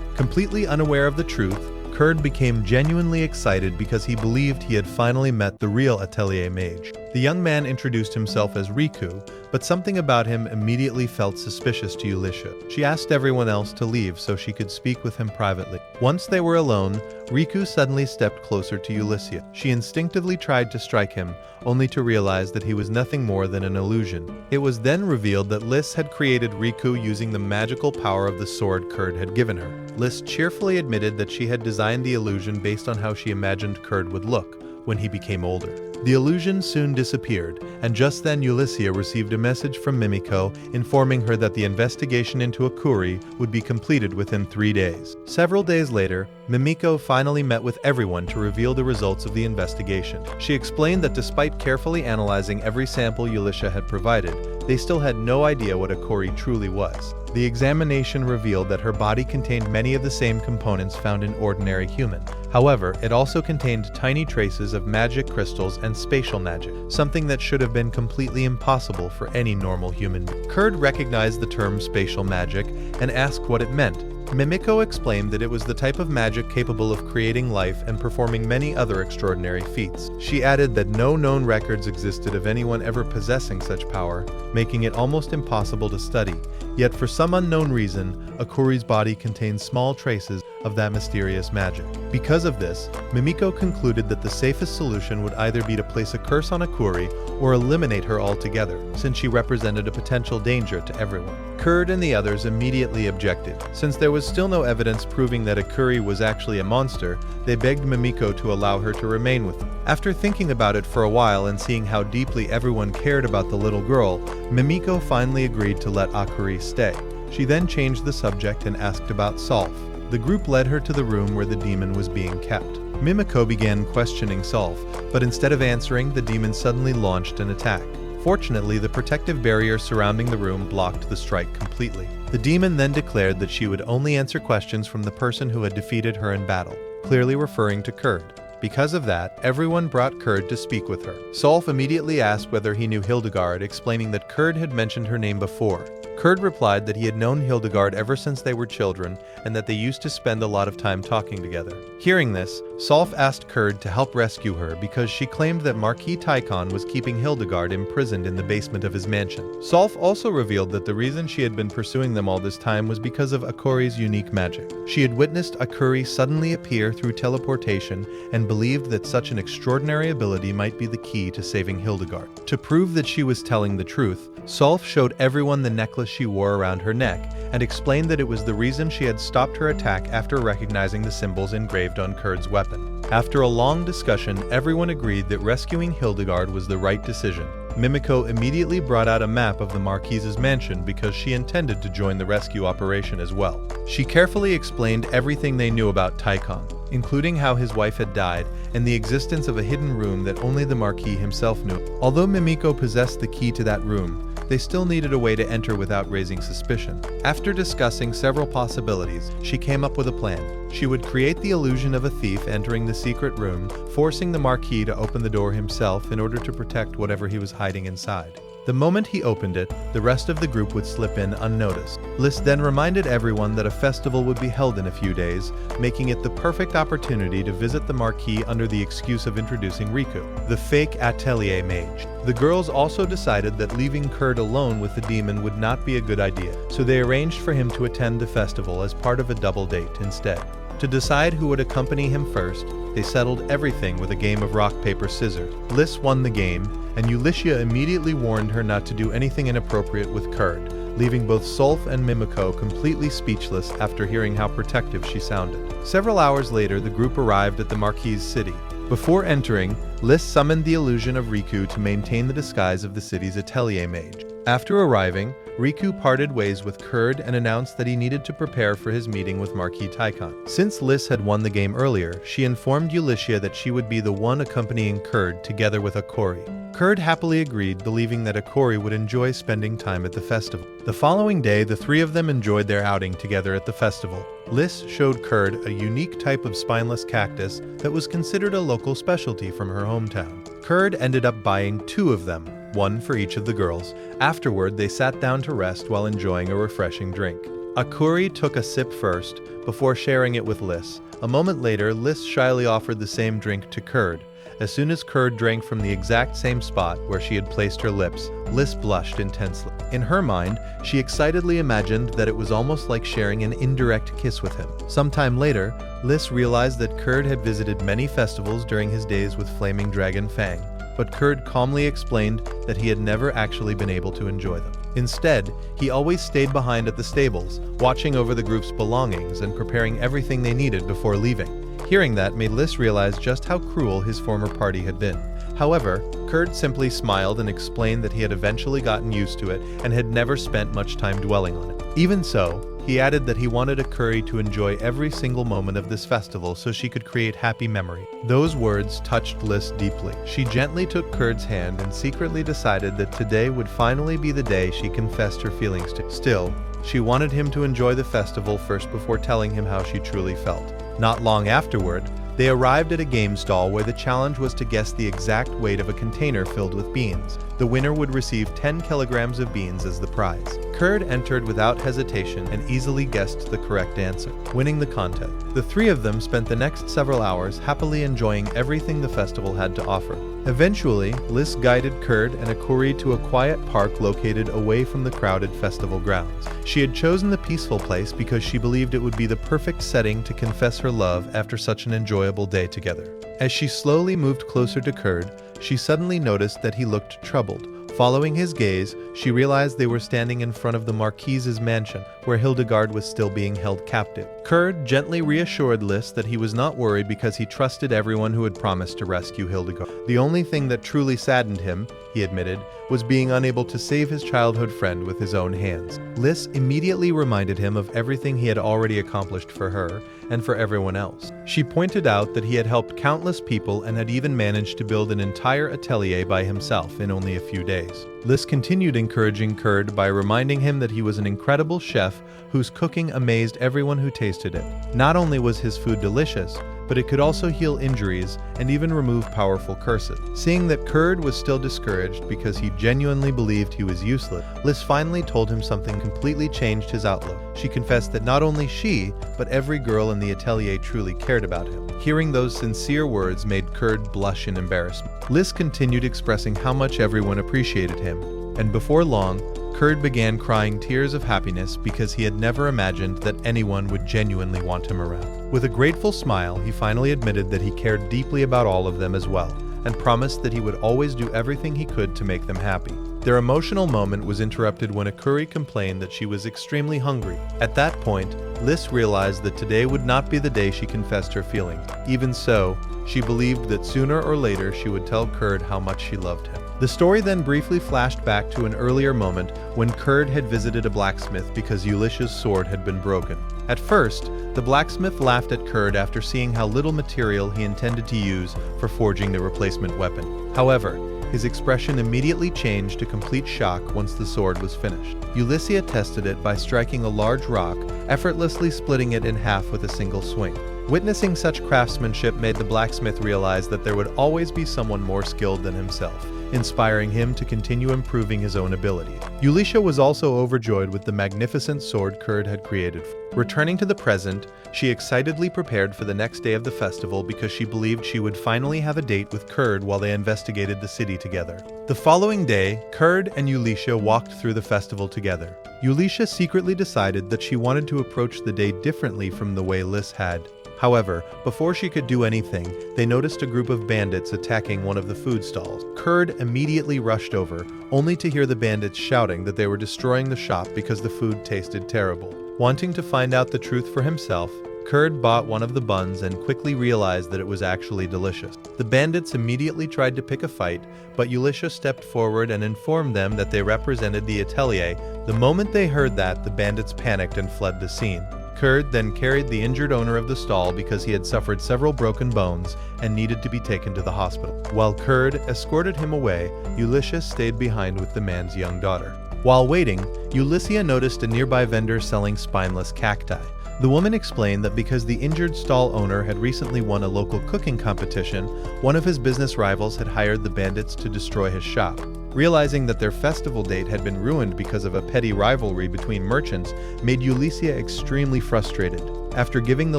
Speaker 1: Completely unaware of the truth, Kurd became genuinely excited because he believed he had finally met the real Atelier mage. The young man introduced himself as Riku, but something about him immediately felt suspicious to Ulyssia. She asked everyone else to leave so she could speak with him privately. Once they were alone, Riku suddenly stepped closer to Ulyssia. She instinctively tried to strike him, only to realize that he was nothing more than an illusion. It was then revealed that Liss had created Riku using the magical power of the sword Kurd had given her. Liss cheerfully admitted that she had designed the illusion based on how she imagined Kurd would look when he became older. The illusion soon disappeared, and just then Ulyssia received a message from Mimiko informing her that the investigation into Akuri would be completed within 3 days. Several days later, Mimiko finally met with everyone to reveal the results of the investigation. She explained that despite carefully analyzing every sample Ulyssia had provided, they still had no idea what Akuri truly was. The examination revealed that her body contained many of the same components found in ordinary human. However, it also contained tiny traces of magic crystals and spatial magic, something that should have been completely impossible for any normal human. Kurd recognized the term spatial magic and asked what it meant. Mimiko explained that it was the type of magic capable of creating life and performing many other extraordinary feats. She added that no known records existed of anyone ever possessing such power, making it almost impossible to study. Yet for some unknown reason, Akuri's body contained small traces of that mysterious magic. Because of this, Mimiko concluded that the safest solution would either be to place a curse on Akuri or eliminate her altogether, since she represented a potential danger to everyone. Kurd and the others immediately objected. Since there was still no evidence proving that Akuri was actually a monster, they begged Mimiko to allow her to remain with them. After thinking about it for a while and seeing how deeply everyone cared about the little girl, Mimiko finally agreed to let Akuri stay. She then changed the subject and asked about Solf. The group led her to the room where the demon was being kept. Mimiko began questioning Solf, but instead of answering, the demon suddenly launched an attack. Fortunately, the protective barrier surrounding the room blocked the strike completely. The demon then declared that she would only answer questions from the person who had defeated her in battle, clearly referring to Kurd. Because of that, everyone brought Kurd to speak with her. Solf immediately asked whether he knew Hildegard, explaining that Kurd had mentioned her name before. Kurd replied that he had known Hildegard ever since they were children, and that they used to spend a lot of time talking together. Hearing this, Solf asked Kurd to help rescue her because she claimed that Marquis Tychon was keeping Hildegard imprisoned in the basement of his mansion. Solf also revealed that the reason she had been pursuing them all this time was because of Akuri's unique magic. She had witnessed Akuri suddenly appear through teleportation and believed that such an extraordinary ability might be the key to saving Hildegard. To prove that she was telling the truth, Solf showed everyone the necklace she wore around her neck and explained that it was the reason she had stopped her attack after recognizing the symbols engraved on Kurd's weapon. After a long discussion, everyone agreed that rescuing Hildegard was the right decision. Mimiko immediately brought out a map of the Marquise's mansion because she intended to join the rescue operation as well. She carefully explained everything they knew about Tychon, including how his wife had died and the existence of a hidden room that only the Marquis himself knew. Although Mimiko possessed the key to that room, they still needed a way to enter without raising suspicion. After discussing several possibilities, she came up with a plan. She would create the illusion of a thief entering the secret room, forcing the Marquis to open the door himself in order to protect whatever he was hiding inside. The moment he opened it, the rest of the group would slip in unnoticed. Lys then reminded everyone that a festival would be held in a few days, making it the perfect opportunity to visit the Marquis under the excuse of introducing Riku, the fake Atelier mage. The girls also decided that leaving Kurd alone with the demon would not be a good idea, so they arranged for him to attend the festival as part of a double date instead. To decide who would accompany him first, they settled everything with a game of rock, paper, scissors. Lys won the game, and Eulishia immediately warned her not to do anything inappropriate with Kurd, leaving both Solf and Mimiko completely speechless after hearing how protective she sounded. Several hours later, the group arrived at the Marquis' city. Before entering, Lys summoned the illusion of Riku to maintain the disguise of the city's Atelier mage. After arriving, Riku parted ways with Kurd and announced that he needed to prepare for his meeting with Marquis Taikon. Since Lys had won the game earlier, she informed Eulishia that she would be the one accompanying Kurd together with Akori. Kurd happily agreed, believing that Akori would enjoy spending time at the festival. The following day, the three of them enjoyed their outing together at the festival. Lys showed Kurd a unique type of spineless cactus that was considered a local specialty from her hometown. Kurd ended up buying 2 of them, one for each of the girls. Afterward, they sat down to rest while enjoying a refreshing drink. Akori took a sip first, before sharing it with Lys. A moment later, Lys shyly offered the same drink to Kurd. As soon as Kurd drank from the exact same spot where she had placed her lips, Lys blushed intensely. In her mind, she excitedly imagined that it was almost like sharing an indirect kiss with him. Sometime later, Lys realized that Kurd had visited many festivals during his days with Flaming Dragon Fang, but Kurd calmly explained that he had never actually been able to enjoy them. Instead, he always stayed behind at the stables, watching over the group's belongings and preparing everything they needed before leaving. Hearing that made Lys realize just how cruel his former party had been. However, Kurd simply smiled and explained that he had eventually gotten used to it and had never spent much time dwelling on it. Even so, he added that he wanted Akuri to enjoy every single moment of this festival so she could create happy memory. Those words touched Lys deeply. She gently took Kurd's hand and secretly decided that today would finally be the day she confessed her feelings to. Still, she wanted him to enjoy the festival first before telling him how she truly felt. Not long afterward, they arrived at a game stall where the challenge was to guess the exact weight of a container filled with beans. The winner would receive 10 kilograms of beans as the prize. Kurd entered without hesitation and easily guessed the correct answer, winning the contest. The three of them spent the next several hours happily enjoying everything the festival had to offer. Eventually, Lys guided Kurd and Akuri to a quiet park located away from the crowded festival grounds. She had chosen the peaceful place because she believed it would be the perfect setting to confess her love after such an enjoyable day together. As she slowly moved closer to Kurd, she suddenly noticed that he looked troubled. Following his gaze, she realized they were standing in front of the Marquise's mansion, where Hildegard was still being held captive. Kurd gently reassured Lys that he was not worried because he trusted everyone who had promised to rescue Hildegard. The only thing that truly saddened him, he admitted, was being unable to save his childhood friend with his own hands. Lys immediately reminded him of everything he had already accomplished for her and for everyone else. She pointed out that he had helped countless people and had even managed to build an entire atelier by himself in only a few days. Lys continued encouraging Kurd by reminding him that he was an incredible chef whose cooking amazed everyone who tasted it. Not only was his food delicious, but it could also heal injuries and even remove powerful curses. Seeing that Kurd was still discouraged because he genuinely believed he was useless, Lys finally told him something completely changed his outlook. She confessed that not only she, but every girl in the atelier truly cared about him. Hearing those sincere words made Kurd blush in embarrassment. Lys continued expressing how much everyone appreciated him, and before long, Kurd began crying tears of happiness because he had never imagined that anyone would genuinely want him around. With a grateful smile, he finally admitted that he cared deeply about all of them as well, and promised that he would always do everything he could to make them happy. Their emotional moment was interrupted when Akuri complained that she was extremely hungry. At that point, Lys realized that today would not be the day she confessed her feelings. Even so, she believed that sooner or later she would tell Kurd how much she loved him. The story then briefly flashed back to an earlier moment when Kurd had visited a blacksmith because Eulish's sword had been broken. At first, the blacksmith laughed at Kurd after seeing how little material he intended to use for forging the replacement weapon. However, His expression immediately changed to complete shock once the sword was finished. Ulysses tested it by striking a large rock, effortlessly splitting it in half with a single swing. Witnessing such craftsmanship made the blacksmith realize that there would always be someone more skilled than himself, inspiring him to continue improving his own ability. Ulysses was also overjoyed with the magnificent sword Kurd had created. Returning to the present, she excitedly prepared for the next day of the festival because she believed she would finally have a date with Kurd while they investigated the city together. The following day, Kurd and Ulysses walked through the festival together. Ulysses secretly decided that she wanted to approach the day differently from the way Lys had. However, before she could do anything, they noticed a group of bandits attacking one of the food stalls. Kurd immediately rushed over, only to hear the bandits shouting that they were destroying the shop because the food tasted terrible. Wanting to find out the truth for himself, Kurd bought one of the buns and quickly realized that it was actually delicious. The bandits immediately tried to pick a fight, but Ulysses stepped forward and informed them that they represented the Atelier. The moment they heard that, the bandits panicked and fled the scene. Kurd then carried the injured owner of the stall because he had suffered several broken bones and needed to be taken to the hospital. While Kurd escorted him away, Ulysses stayed behind with the man's young daughter. While waiting, Ulysses noticed a nearby vendor selling spineless cacti. The woman explained that because the injured stall owner had recently won a local cooking competition, one of his business rivals had hired the bandits to destroy his shop. Realizing that their festival date had been ruined because of a petty rivalry between merchants made Ulysses extremely frustrated. After giving the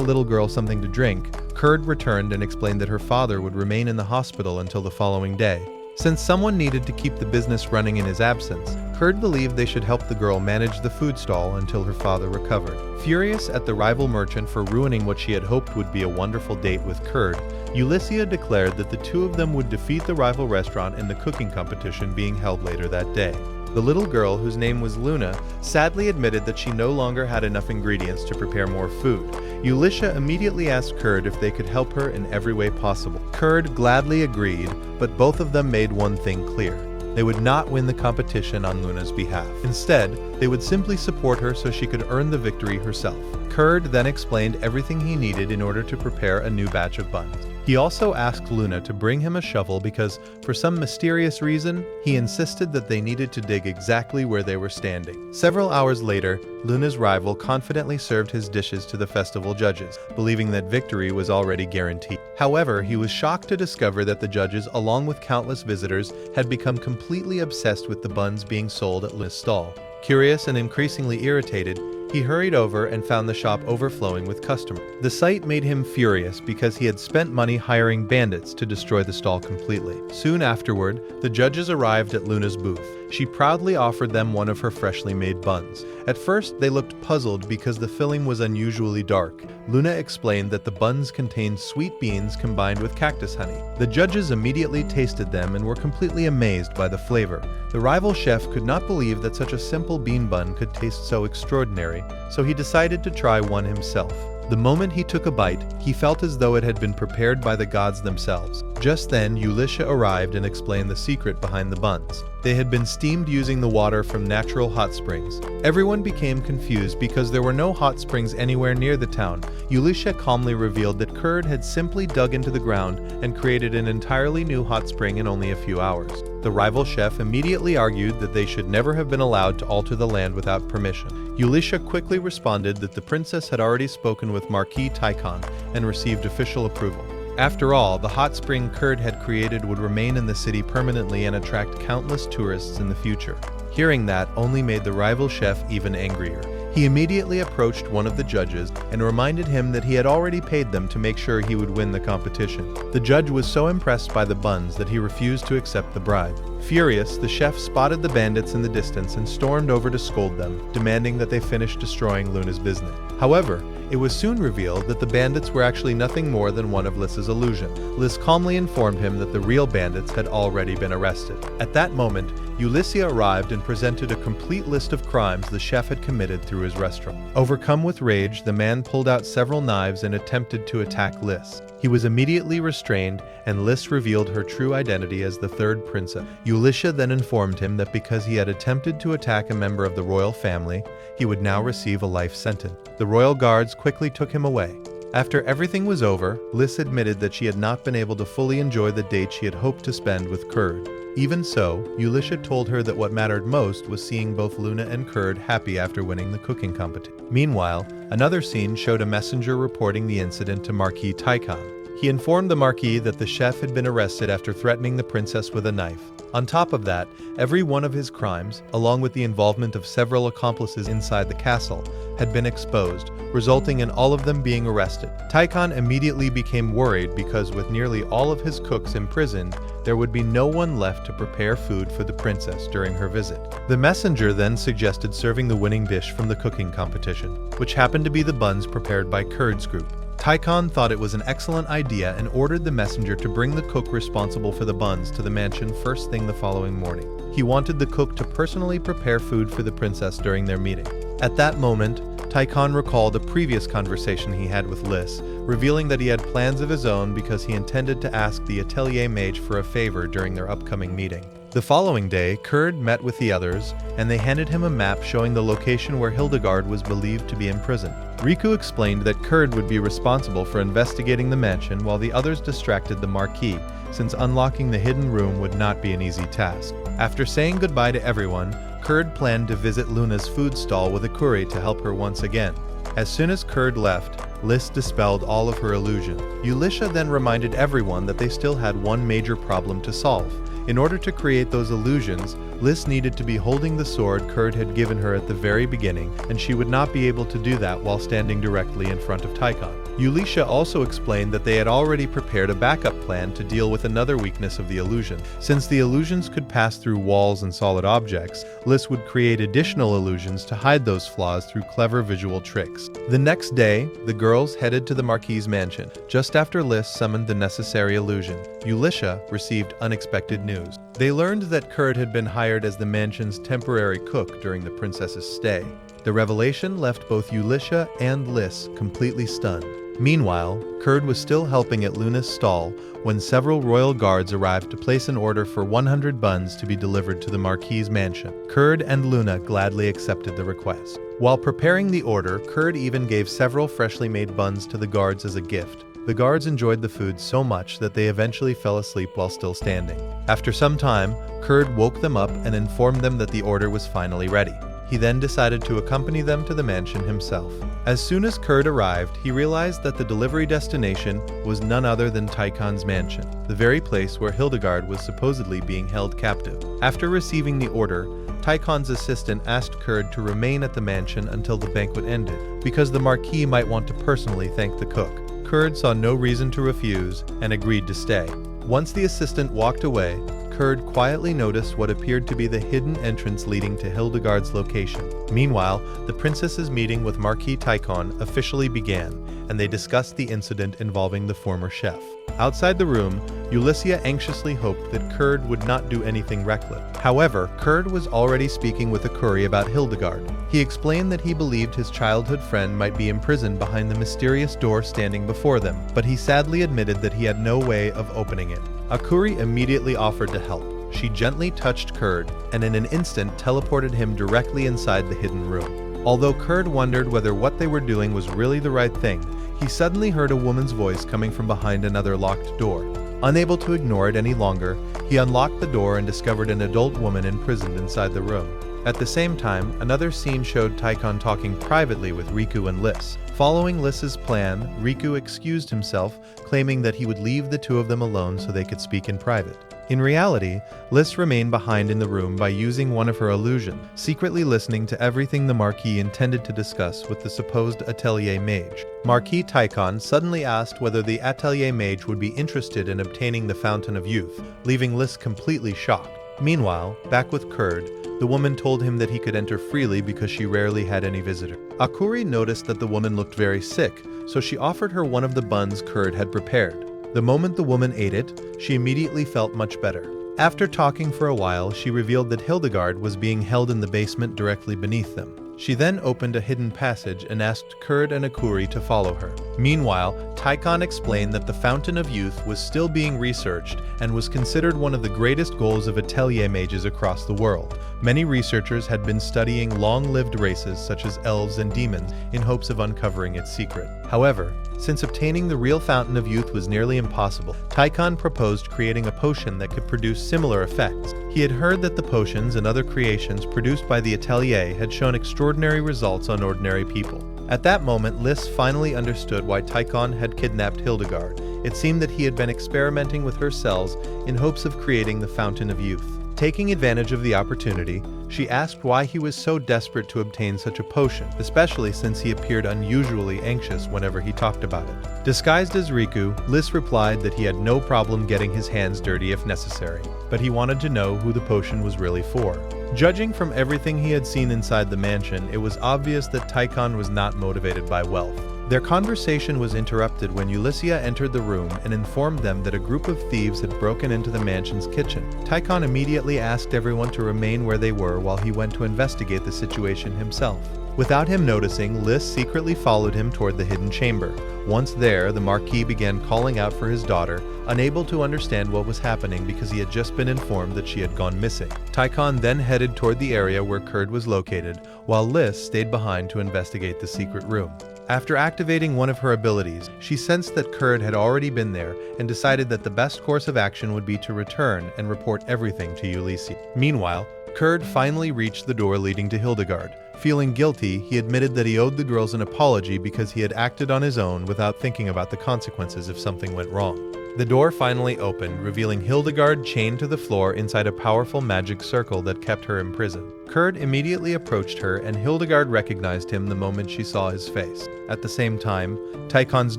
Speaker 1: little girl something to drink, Kurd returned and explained that her father would remain in the hospital until the following day. Since someone needed to keep the business running in his absence, Kurd believed they should help the girl manage the food stall until her father recovered. Furious at the rival merchant for ruining what she had hoped would be a wonderful date with Kurd, Ulysses declared that the two of them would defeat the rival restaurant in the cooking competition being held later that day. The little girl, whose name was Luna, sadly admitted that she no longer had enough ingredients to prepare more food. Ulysses immediately asked Kurd if they could help her in every way possible. Kurd gladly agreed, but both of them made one thing clear. They would not win the competition on Luna's behalf. Instead, they would simply support her so she could earn the victory herself. Kurd then explained everything he needed in order to prepare a new batch of buns. He also asked Luna to bring him a shovel because, for some mysterious reason, he insisted that they needed to dig exactly where they were standing. Several hours later, Luna's rival confidently served his dishes to the festival judges, believing that victory was already guaranteed. However, he was shocked to discover that the judges, along with countless visitors, had become completely obsessed with the buns being sold at Luna's stall. Curious and increasingly irritated, he hurried over and found the shop overflowing with customers. The sight made him furious because he had spent money hiring bandits to destroy the stall completely. Soon afterward, the judges arrived at Luna's booth. She proudly offered them one of her freshly made buns. At first, they looked puzzled because the filling was unusually dark. Luna explained that the buns contained sweet beans combined with cactus honey. The judges immediately tasted them and were completely amazed by the flavor. The rival chef could not believe that such a simple bean bun could taste so extraordinary, so he decided to try one himself. The moment he took a bite, he felt as though it had been prepared by the gods themselves. Just then, Ulysses arrived and explained the secret behind the buns. They had been steamed using the water from natural hot springs. Everyone became confused because there were no hot springs anywhere near the town. Ulysses calmly revealed that Kurd had simply dug into the ground and created an entirely new hot spring in only a few hours. The rival chef immediately argued that they should never have been allowed to alter the land without permission. Ulysses quickly responded that the princess had already spoken with Marquis Tychon and received official approval. After all, the hot spring Kurd had created would remain in the city permanently and attract countless tourists in the future. Hearing that only made the rival chef even angrier. He immediately approached one of the judges and reminded him that he had already paid them to make sure he would win the competition. The judge was so impressed by the buns that he refused to accept the bribe. Furious, the chef spotted the bandits in the distance and stormed over to scold them, demanding that they finish destroying Luna's business. However, it was soon revealed that the bandits were actually nothing more than one of Lys's illusions. Lys calmly informed him that the real bandits had already been arrested. At that moment, Ulysses arrived and presented a complete list of crimes the chef had committed through his restaurant. Overcome with rage, the man pulled out several knives and attempted to attack Lys. He was immediately restrained, and Lys revealed her true identity as the third princess. Ulysses then informed him that because he had attempted to attack a member of the royal family, he would now receive a life sentence. The royal guards quickly took him away. After everything was over, Lys admitted that she had not been able to fully enjoy the date she had hoped to spend with Kurd. Even so, Ulisha told her that what mattered most was seeing both Luna and Kurd happy after winning the cooking competition. Meanwhile, another scene showed a messenger reporting the incident to Marquis Tychon. He informed the Marquis that the chef had been arrested after threatening the princess with a knife. On top of that, every one of his crimes, along with the involvement of several accomplices inside the castle, had been exposed, resulting in all of them being arrested. Tychon immediately became worried because with nearly all of his cooks imprisoned, there would be no one left to prepare food for the princess during her visit. The messenger then suggested serving the winning dish from the cooking competition, which happened to be the buns prepared by Kurd's group. Tychon thought it was an excellent idea and ordered the messenger to bring the cook responsible for the buns to the mansion first thing the following morning. He wanted the cook to personally prepare food for the princess during their meeting. At that moment, Tychon recalled a previous conversation he had with Lys, revealing that he had plans of his own because he intended to ask the Atelier mage for a favor during their upcoming meeting. The following day, Kurd met with the others, and they handed him a map showing the location where Hildegard was believed to be imprisoned. Riku explained that Kurd would be responsible for investigating the mansion while the others distracted the Marquis, since unlocking the hidden room would not be an easy task. After saying goodbye to everyone, Kurd planned to visit Luna's food stall with Akuri to help her once again. As soon as Kurd left, Lys dispelled all of her illusion. Ulisha then reminded everyone that they still had one major problem to solve. In order to create those illusions, Lys needed to be holding the sword Kurd had given her at the very beginning, and she would not be able to do that while standing directly in front of Tychon. Ulisha also explained that they had already prepared a backup plan to deal with another weakness of the illusion. Since the illusions could pass through walls and solid objects, Lys would create additional illusions to hide those flaws through clever visual tricks. The next day, the girls headed to the Marquis' mansion. Just after Lys summoned the necessary illusion, Ulisha received unexpected news. They learned that Kurd had been hired as the mansion's temporary cook during the princess's stay. The revelation left both Ulisha and Lys completely stunned. Meanwhile, Kurd was still helping at Luna's stall when several royal guards arrived to place an order for 100 buns to be delivered to the Marquis' mansion. Kurd and Luna gladly accepted the request. While preparing the order, Kurd even gave several freshly made buns to the guards as a gift. The guards enjoyed the food so much that they eventually fell asleep while still standing. After some time, Kurd woke them up and informed them that the order was finally ready. He then decided to accompany them to the mansion himself. As soon as Kurd arrived, he realized that the delivery destination was none other than Tychon's mansion, the very place where Hildegard was supposedly being held captive. After receiving the order, Tychon's assistant asked Kurd to remain at the mansion until the banquet ended, because the Marquis might want to personally thank the cook. Kurd saw no reason to refuse and agreed to stay. Once the assistant walked away, Kurd quietly noticed what appeared to be the hidden entrance leading to Hildegard's location. Meanwhile, the princess's meeting with Marquis Tychon officially began, and they discussed the incident involving the former chef. Outside the room, Ulisha anxiously hoped that Kurd would not do anything reckless. However, Kurd was already speaking with Akuri about Hildegard. He explained that he believed his childhood friend might be imprisoned behind the mysterious door standing before them, but he sadly admitted that he had no way of opening it. Akuri immediately offered to help. She gently touched Kurd, and in an instant teleported him directly inside the hidden room. Although Kurd wondered whether what they were doing was really the right thing, he suddenly heard a woman's voice coming from behind another locked door. Unable to ignore it any longer, he unlocked the door and discovered an adult woman imprisoned inside the room. At the same time, another scene showed Tychon talking privately with Riku and Lys. Following Lys's plan, Riku excused himself, claiming that he would leave the two of them alone so they could speak in private. In reality, Lys remained behind in the room by using one of her illusions, secretly listening to everything the Marquis intended to discuss with the supposed Atelier mage. Marquis Tychon suddenly asked whether the Atelier mage would be interested in obtaining the Fountain of Youth, leaving Lys completely shocked. Meanwhile, back with Kurd, the woman told him that he could enter freely because she rarely had any visitors. Akuri noticed that the woman looked very sick, so she offered her one of the buns Kurd had prepared. The moment the woman ate it, she immediately felt much better. After talking for a while, she revealed that Hildegard was being held in the basement directly beneath them. She then opened a hidden passage and asked Kurd and Akuri to follow her. Meanwhile, Tychon explained that the Fountain of Youth was still being researched and was considered one of the greatest goals of Atelier mages across the world. Many researchers had been studying long-lived races such as elves and demons in hopes of uncovering its secret. However, Since obtaining the real fountain of youth was nearly impossible, Tychon proposed creating a potion that could produce similar effects. He had heard that the potions and other creations produced by the Atelier had shown extraordinary results on ordinary people. At that moment, Lys finally understood why Tychon had kidnapped Hildegard. It seemed that he had been experimenting with her cells in hopes of creating the fountain of youth. Taking advantage of the opportunity, she asked why he was so desperate to obtain such a potion, especially since he appeared unusually anxious whenever he talked about it. Disguised as Riku, Lys replied that he had no problem getting his hands dirty if necessary, but he wanted to know who the potion was really for. Judging from everything he had seen inside the mansion, it was obvious that Tychon was not motivated by wealth. Their conversation was interrupted when Ulyssia entered the room and informed them that a group of thieves had broken into the mansion's kitchen. Tychon immediately asked everyone to remain where they were while he went to investigate the situation himself. Without him noticing, Lys secretly followed him toward the hidden chamber. Once there, the Marquis began calling out for his daughter, unable to understand what was happening because he had just been informed that she had gone missing. Tychon then headed toward the area where Kurd was located, while Lys stayed behind to investigate the secret room. After activating one of her abilities, she sensed that Kurd had already been there and decided that the best course of action would be to return and report everything to Ulysses. Meanwhile, Kurd finally reached the door leading to Hildegard. Feeling guilty, he admitted that he owed the girls an apology because he had acted on his own without thinking about the consequences if something went wrong. The door finally opened, revealing Hildegard chained to the floor inside a powerful magic circle that kept her imprisoned. Kurd immediately approached her, and Hildegard recognized him the moment she saw his face. At the same time, Tychon's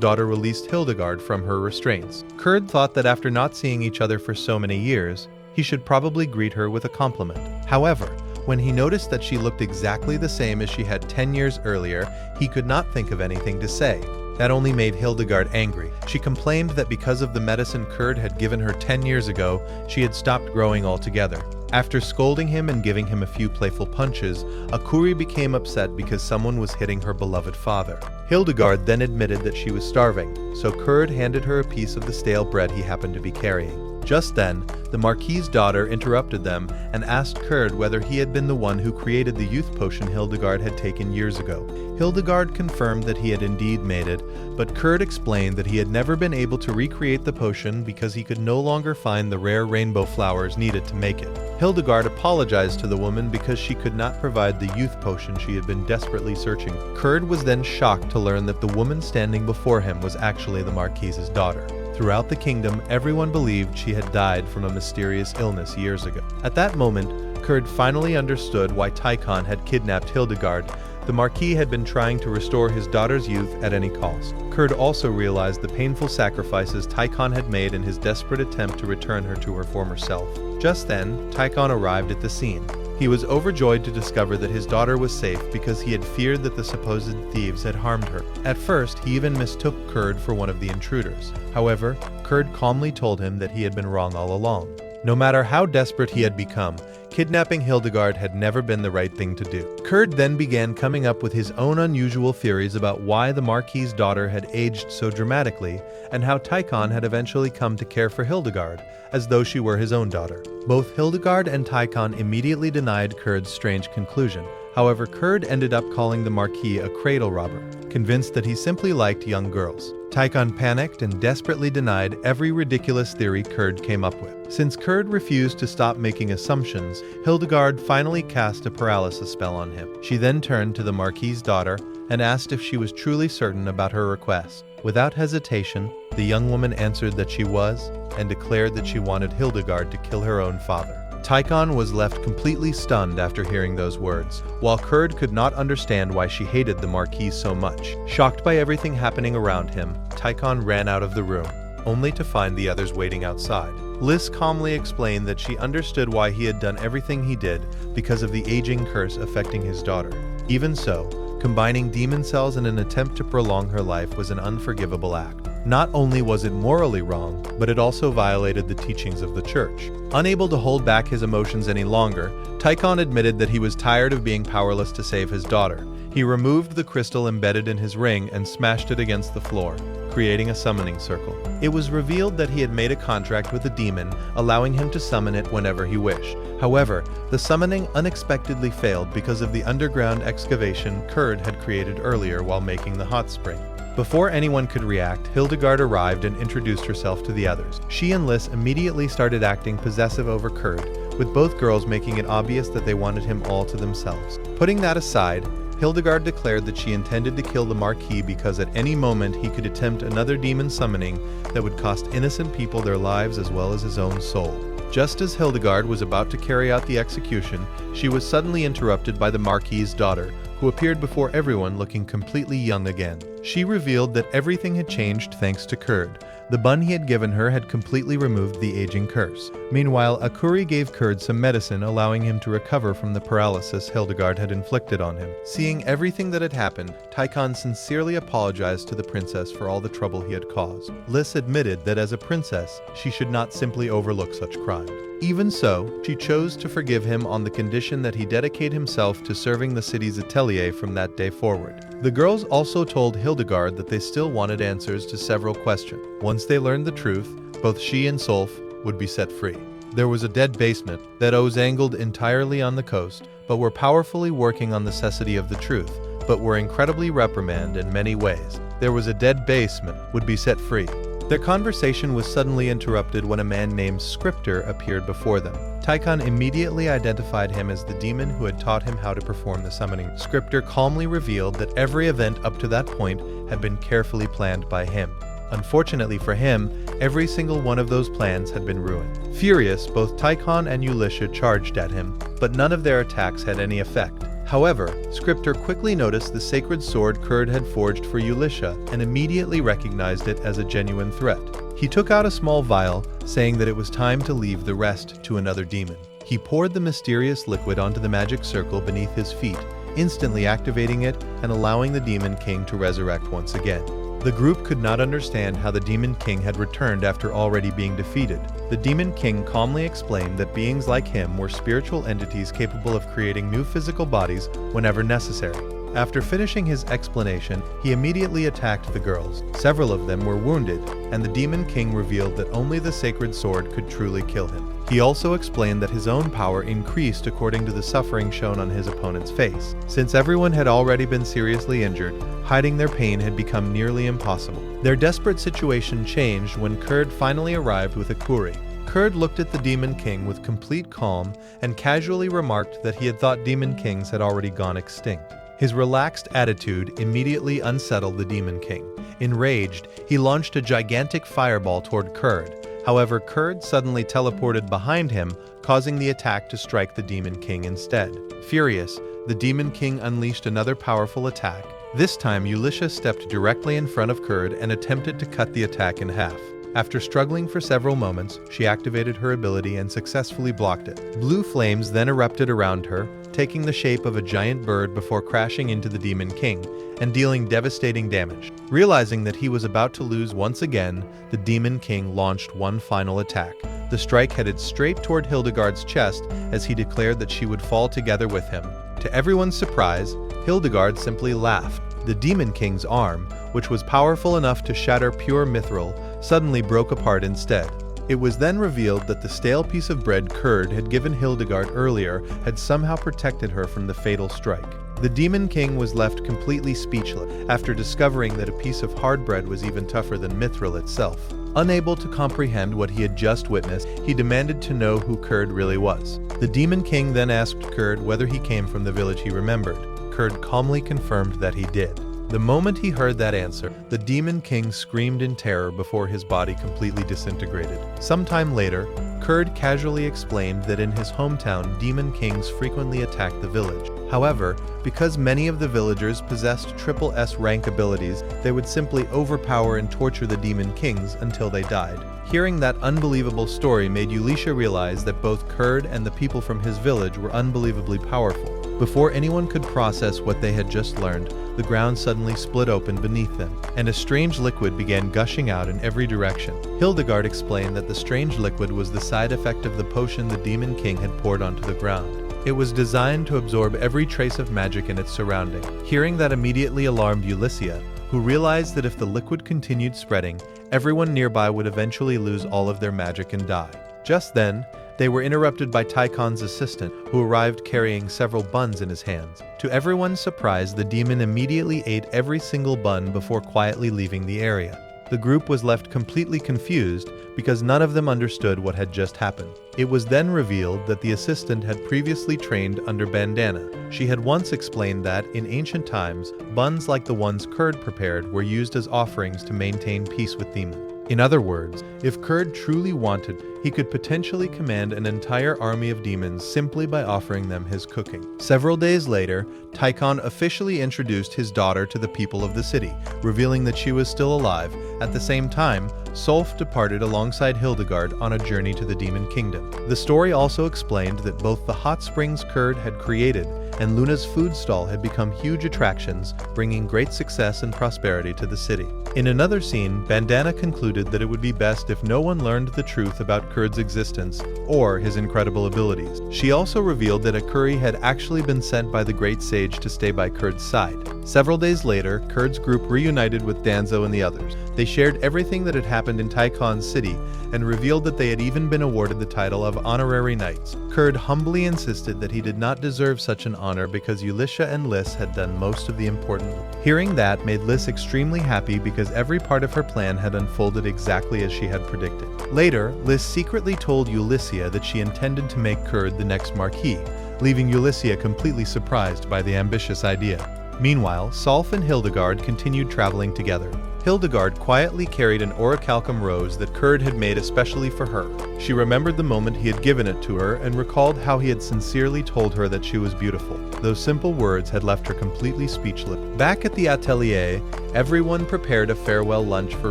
Speaker 1: daughter released Hildegard from her restraints. Kurd thought that after not seeing each other for so many years, he should probably greet her with a compliment. However, when he noticed that she looked exactly the same as she had 10 years earlier, he could not think of anything to say. That only made Hildegard angry. She complained that because of the medicine Kurd had given her 10 years ago, she had stopped growing altogether. After scolding him and giving him a few playful punches, Akuri became upset because someone was hitting her beloved father. Hildegard then admitted that she was starving, so Kurd handed her a piece of the stale bread he happened to be carrying. Just then, the Marquis's daughter interrupted them and asked Kurd whether he had been the one who created the youth potion Hildegard had taken years ago. Hildegard confirmed that he had indeed made it, but Kurd explained that he had never been able to recreate the potion because he could no longer find the rare rainbow flowers needed to make it. Hildegard apologized to the woman because she could not provide the youth potion she had been desperately searching. Kurd was then shocked to learn that the woman standing before him was actually the Marquis's daughter. Throughout the kingdom, everyone believed she had died from a mysterious illness years ago. At that moment, Kurd finally understood why Tychon had kidnapped Hildegard. The Marquis had been trying to restore his daughter's youth at any cost. Kurd also realized the painful sacrifices Tychon had made in his desperate attempt to return her to her former self. Just then, Tychon arrived at the scene. He was overjoyed to discover that his daughter was safe because he had feared that the supposed thieves had harmed her. At first, he even mistook Kurd for one of the intruders. However, Kurd calmly told him that he had been wrong all along. No matter how desperate he had become, kidnapping Hildegard had never been the right thing to do. Kurd then began coming up with his own unusual theories about why the Marquis's daughter had aged so dramatically, and how Tychon had eventually come to care for Hildegard, as though she were his own daughter. Both Hildegard and Tychon immediately denied Kurd's strange conclusion. However, Kurd ended up calling the Marquis a cradle robber, convinced that he simply liked young girls. Tychon panicked and desperately denied every ridiculous theory Kurd came up with. Since Kurd refused to stop making assumptions, Hildegard finally cast a paralysis spell on him. She then turned to the Marquis's daughter and asked if she was truly certain about her request. Without hesitation, the young woman answered that she was, and declared that she wanted Hildegard to kill her own father. Tychon was left completely stunned after hearing those words, while Kurd could not understand why she hated the Marquis so much. Shocked by everything happening around him, Tychon ran out of the room, only to find the others waiting outside. Lys calmly explained that she understood why he had done everything he did because of the aging curse affecting his daughter. Even so, combining demon cells in an attempt to prolong her life was an unforgivable act. Not only was it morally wrong, but it also violated the teachings of the church. Unable to hold back his emotions any longer, Tychon admitted that he was tired of being powerless to save his daughter. He removed the crystal embedded in his ring and smashed it against the floor, creating a summoning circle. It was revealed that he had made a contract with a demon, allowing him to summon it whenever he wished. However, the summoning unexpectedly failed because of the underground excavation Kurd had created earlier while making the hot spring. Before anyone could react, Hildegard arrived and introduced herself to the others. She and Liz immediately started acting possessive over Kurd, with both girls making it obvious that they wanted him all to themselves. Putting that aside, Hildegard declared that she intended to kill the Marquis because at any moment he could attempt another demon summoning that would cost innocent people their lives as well as his own soul. Just as Hildegard was about to carry out the execution, she was suddenly interrupted by the Marquis's daughter, who appeared before everyone looking completely young again. She revealed that everything had changed thanks to Kurd. The bun he had given her had completely removed the aging curse. Meanwhile, Akuri gave Kurd some medicine, allowing him to recover from the paralysis Hildegard had inflicted on him. Seeing everything that had happened, Tychon sincerely apologized to the princess for all the trouble he had caused. Liz admitted that as a princess, she should not simply overlook such crimes. Even so, she chose to forgive him on the condition that he dedicate himself to serving the city's Atelier from that day forward. The girls also told Hildegard that they still wanted answers to several questions. Once they learned the truth, both she and Solf would be set free. There was a dead basement that was angled entirely on the coast, but were powerfully working on the necessity of the truth, but were incredibly reprimanded in many ways. There was a dead basement would be set free. Their conversation was suddenly interrupted when a man named Scripter appeared before them. Tychon immediately identified him as the demon who had taught him how to perform the summoning. Scripter calmly revealed that every event up to that point had been carefully planned by him. Unfortunately for him, every single one of those plans had been ruined. Furious, both Tychon and Ulisha charged at him, but none of their attacks had any effect. However, Scripter quickly noticed the sacred sword Kurd had forged for Ulisha and immediately recognized it as a genuine threat. He took out a small vial, saying that it was time to leave the rest to another demon. He poured the mysterious liquid onto the magic circle beneath his feet, instantly activating it and allowing the Demon King to resurrect once again. The group could not understand how the Demon King had returned after already being defeated. The Demon King calmly explained that beings like him were spiritual entities capable of creating new physical bodies whenever necessary. After finishing his explanation, he immediately attacked the girls. Several of them were wounded, and the Demon King revealed that only the sacred sword could truly kill him. He also explained that his own power increased according to the suffering shown on his opponent's face. Since everyone had already been seriously injured, hiding their pain had become nearly impossible. Their desperate situation changed when Kurd finally arrived with Akuri. Kurd looked at the Demon King with complete calm and casually remarked that he had thought Demon Kings had already gone extinct. His relaxed attitude immediately unsettled the Demon King. Enraged, he launched a gigantic fireball toward Kurd. However, Kurd suddenly teleported behind him, causing the attack to strike the Demon King instead. Furious, the Demon King unleashed another powerful attack. This time, Ulisha stepped directly in front of Kurd and attempted to cut the attack in half. After struggling for several moments, she activated her ability and successfully blocked it. Blue flames then erupted around her, taking the shape of a giant bird before crashing into the Demon King and dealing devastating damage. Realizing that he was about to lose once again, the Demon King launched one final attack. The strike headed straight toward Hildegard's chest as he declared that she would fall together with him. To everyone's surprise, Hildegard simply laughed. The Demon King's arm, which was powerful enough to shatter pure mithril, suddenly broke apart instead. It was then revealed that the stale piece of bread Kurd had given Hildegard earlier had somehow protected her from the fatal strike. The Demon King was left completely speechless after discovering that a piece of hard bread was even tougher than mithril itself. Unable to comprehend what he had just witnessed, he demanded to know who Kurd really was. The Demon King then asked Kurd whether he came from the village he remembered. Kurd calmly confirmed that he did. The moment he heard that answer, the Demon King screamed in terror before his body completely disintegrated. Sometime later, Kurd casually explained that in his hometown, Demon Kings frequently attacked the village. However, because many of the villagers possessed triple S rank abilities, they would simply overpower and torture the Demon Kings until they died. Hearing that unbelievable story made Ulisha realize that both Kurd and the people from his village were unbelievably powerful. Before anyone could process what they had just learned, the ground suddenly split open beneath them, and a strange liquid began gushing out in every direction. Hildegard explained that the strange liquid was the side effect of the potion the Demon King had poured onto the ground. It was designed to absorb every trace of magic in its surrounding. Hearing that immediately alarmed Ulisha, who realized that if the liquid continued spreading, everyone nearby would eventually lose all of their magic and die. Just then, They were interrupted by Taikon's assistant, who arrived carrying several buns in his hands. To everyone's surprise, the demon immediately ate every single bun before quietly leaving the area. The group was left completely confused because none of them understood what had just happened. It was then revealed that the assistant had previously trained under Bandana. She had once explained that, in ancient times, buns like the ones Kurd prepared were used as offerings to maintain peace with demons. In other words, if Kurd truly wanted, he could potentially command an entire army of demons simply by offering them his cooking. Several days later, Taikon officially introduced his daughter to the people of the city, revealing that she was still alive. At the same time, Solf departed alongside Hildegard on a journey to the Demon Kingdom. The story also explained that both the hot springs Kurd had created and Luna's food stall had become huge attractions, bringing great success and prosperity to the city. In another scene, Bandana concluded that it would be best if no one learned the truth about Kurd's existence or his incredible abilities. She also revealed that a Kuri had actually been sent by the Great Sage to stay by Kurd's side. Several days later, Kurd's group reunited with Danzo and the others. They shared everything that had happened in Taikon's city and revealed that they had even been awarded the title of Honorary Knights. Kurd humbly insisted that he did not deserve such an honor because Ulisha and Liss had done most of the important work. Hearing that made Liss extremely happy because every part of her plan had unfolded exactly as she had predicted. Later, Liss secretly told Ulyssia that she intended to make Kurd the next Marquis, leaving Ulyssia completely surprised by the ambitious idea. Meanwhile, Solf and Hildegard continued traveling together. Hildegard quietly carried an orichalcum rose that Kurd had made especially for her. She remembered the moment he had given it to her and recalled how he had sincerely told her that she was beautiful. Those simple words had left her completely speechless. Back at the Atelier, everyone prepared a farewell lunch for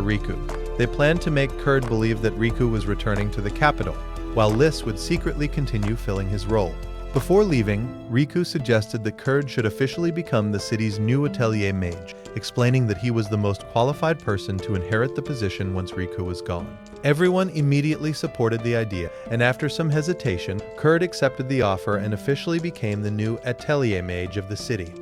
Speaker 1: Riku. They planned to make Kurd believe that Riku was returning to the capital, while Liss would secretly continue filling his role. Before leaving, Riku suggested that Kurd should officially become the city's new Atelier mage, explaining that he was the most qualified person to inherit the position once Riku was gone. Everyone immediately supported the idea, and after some hesitation, Kurd accepted the offer and officially became the new Atelier mage of the city.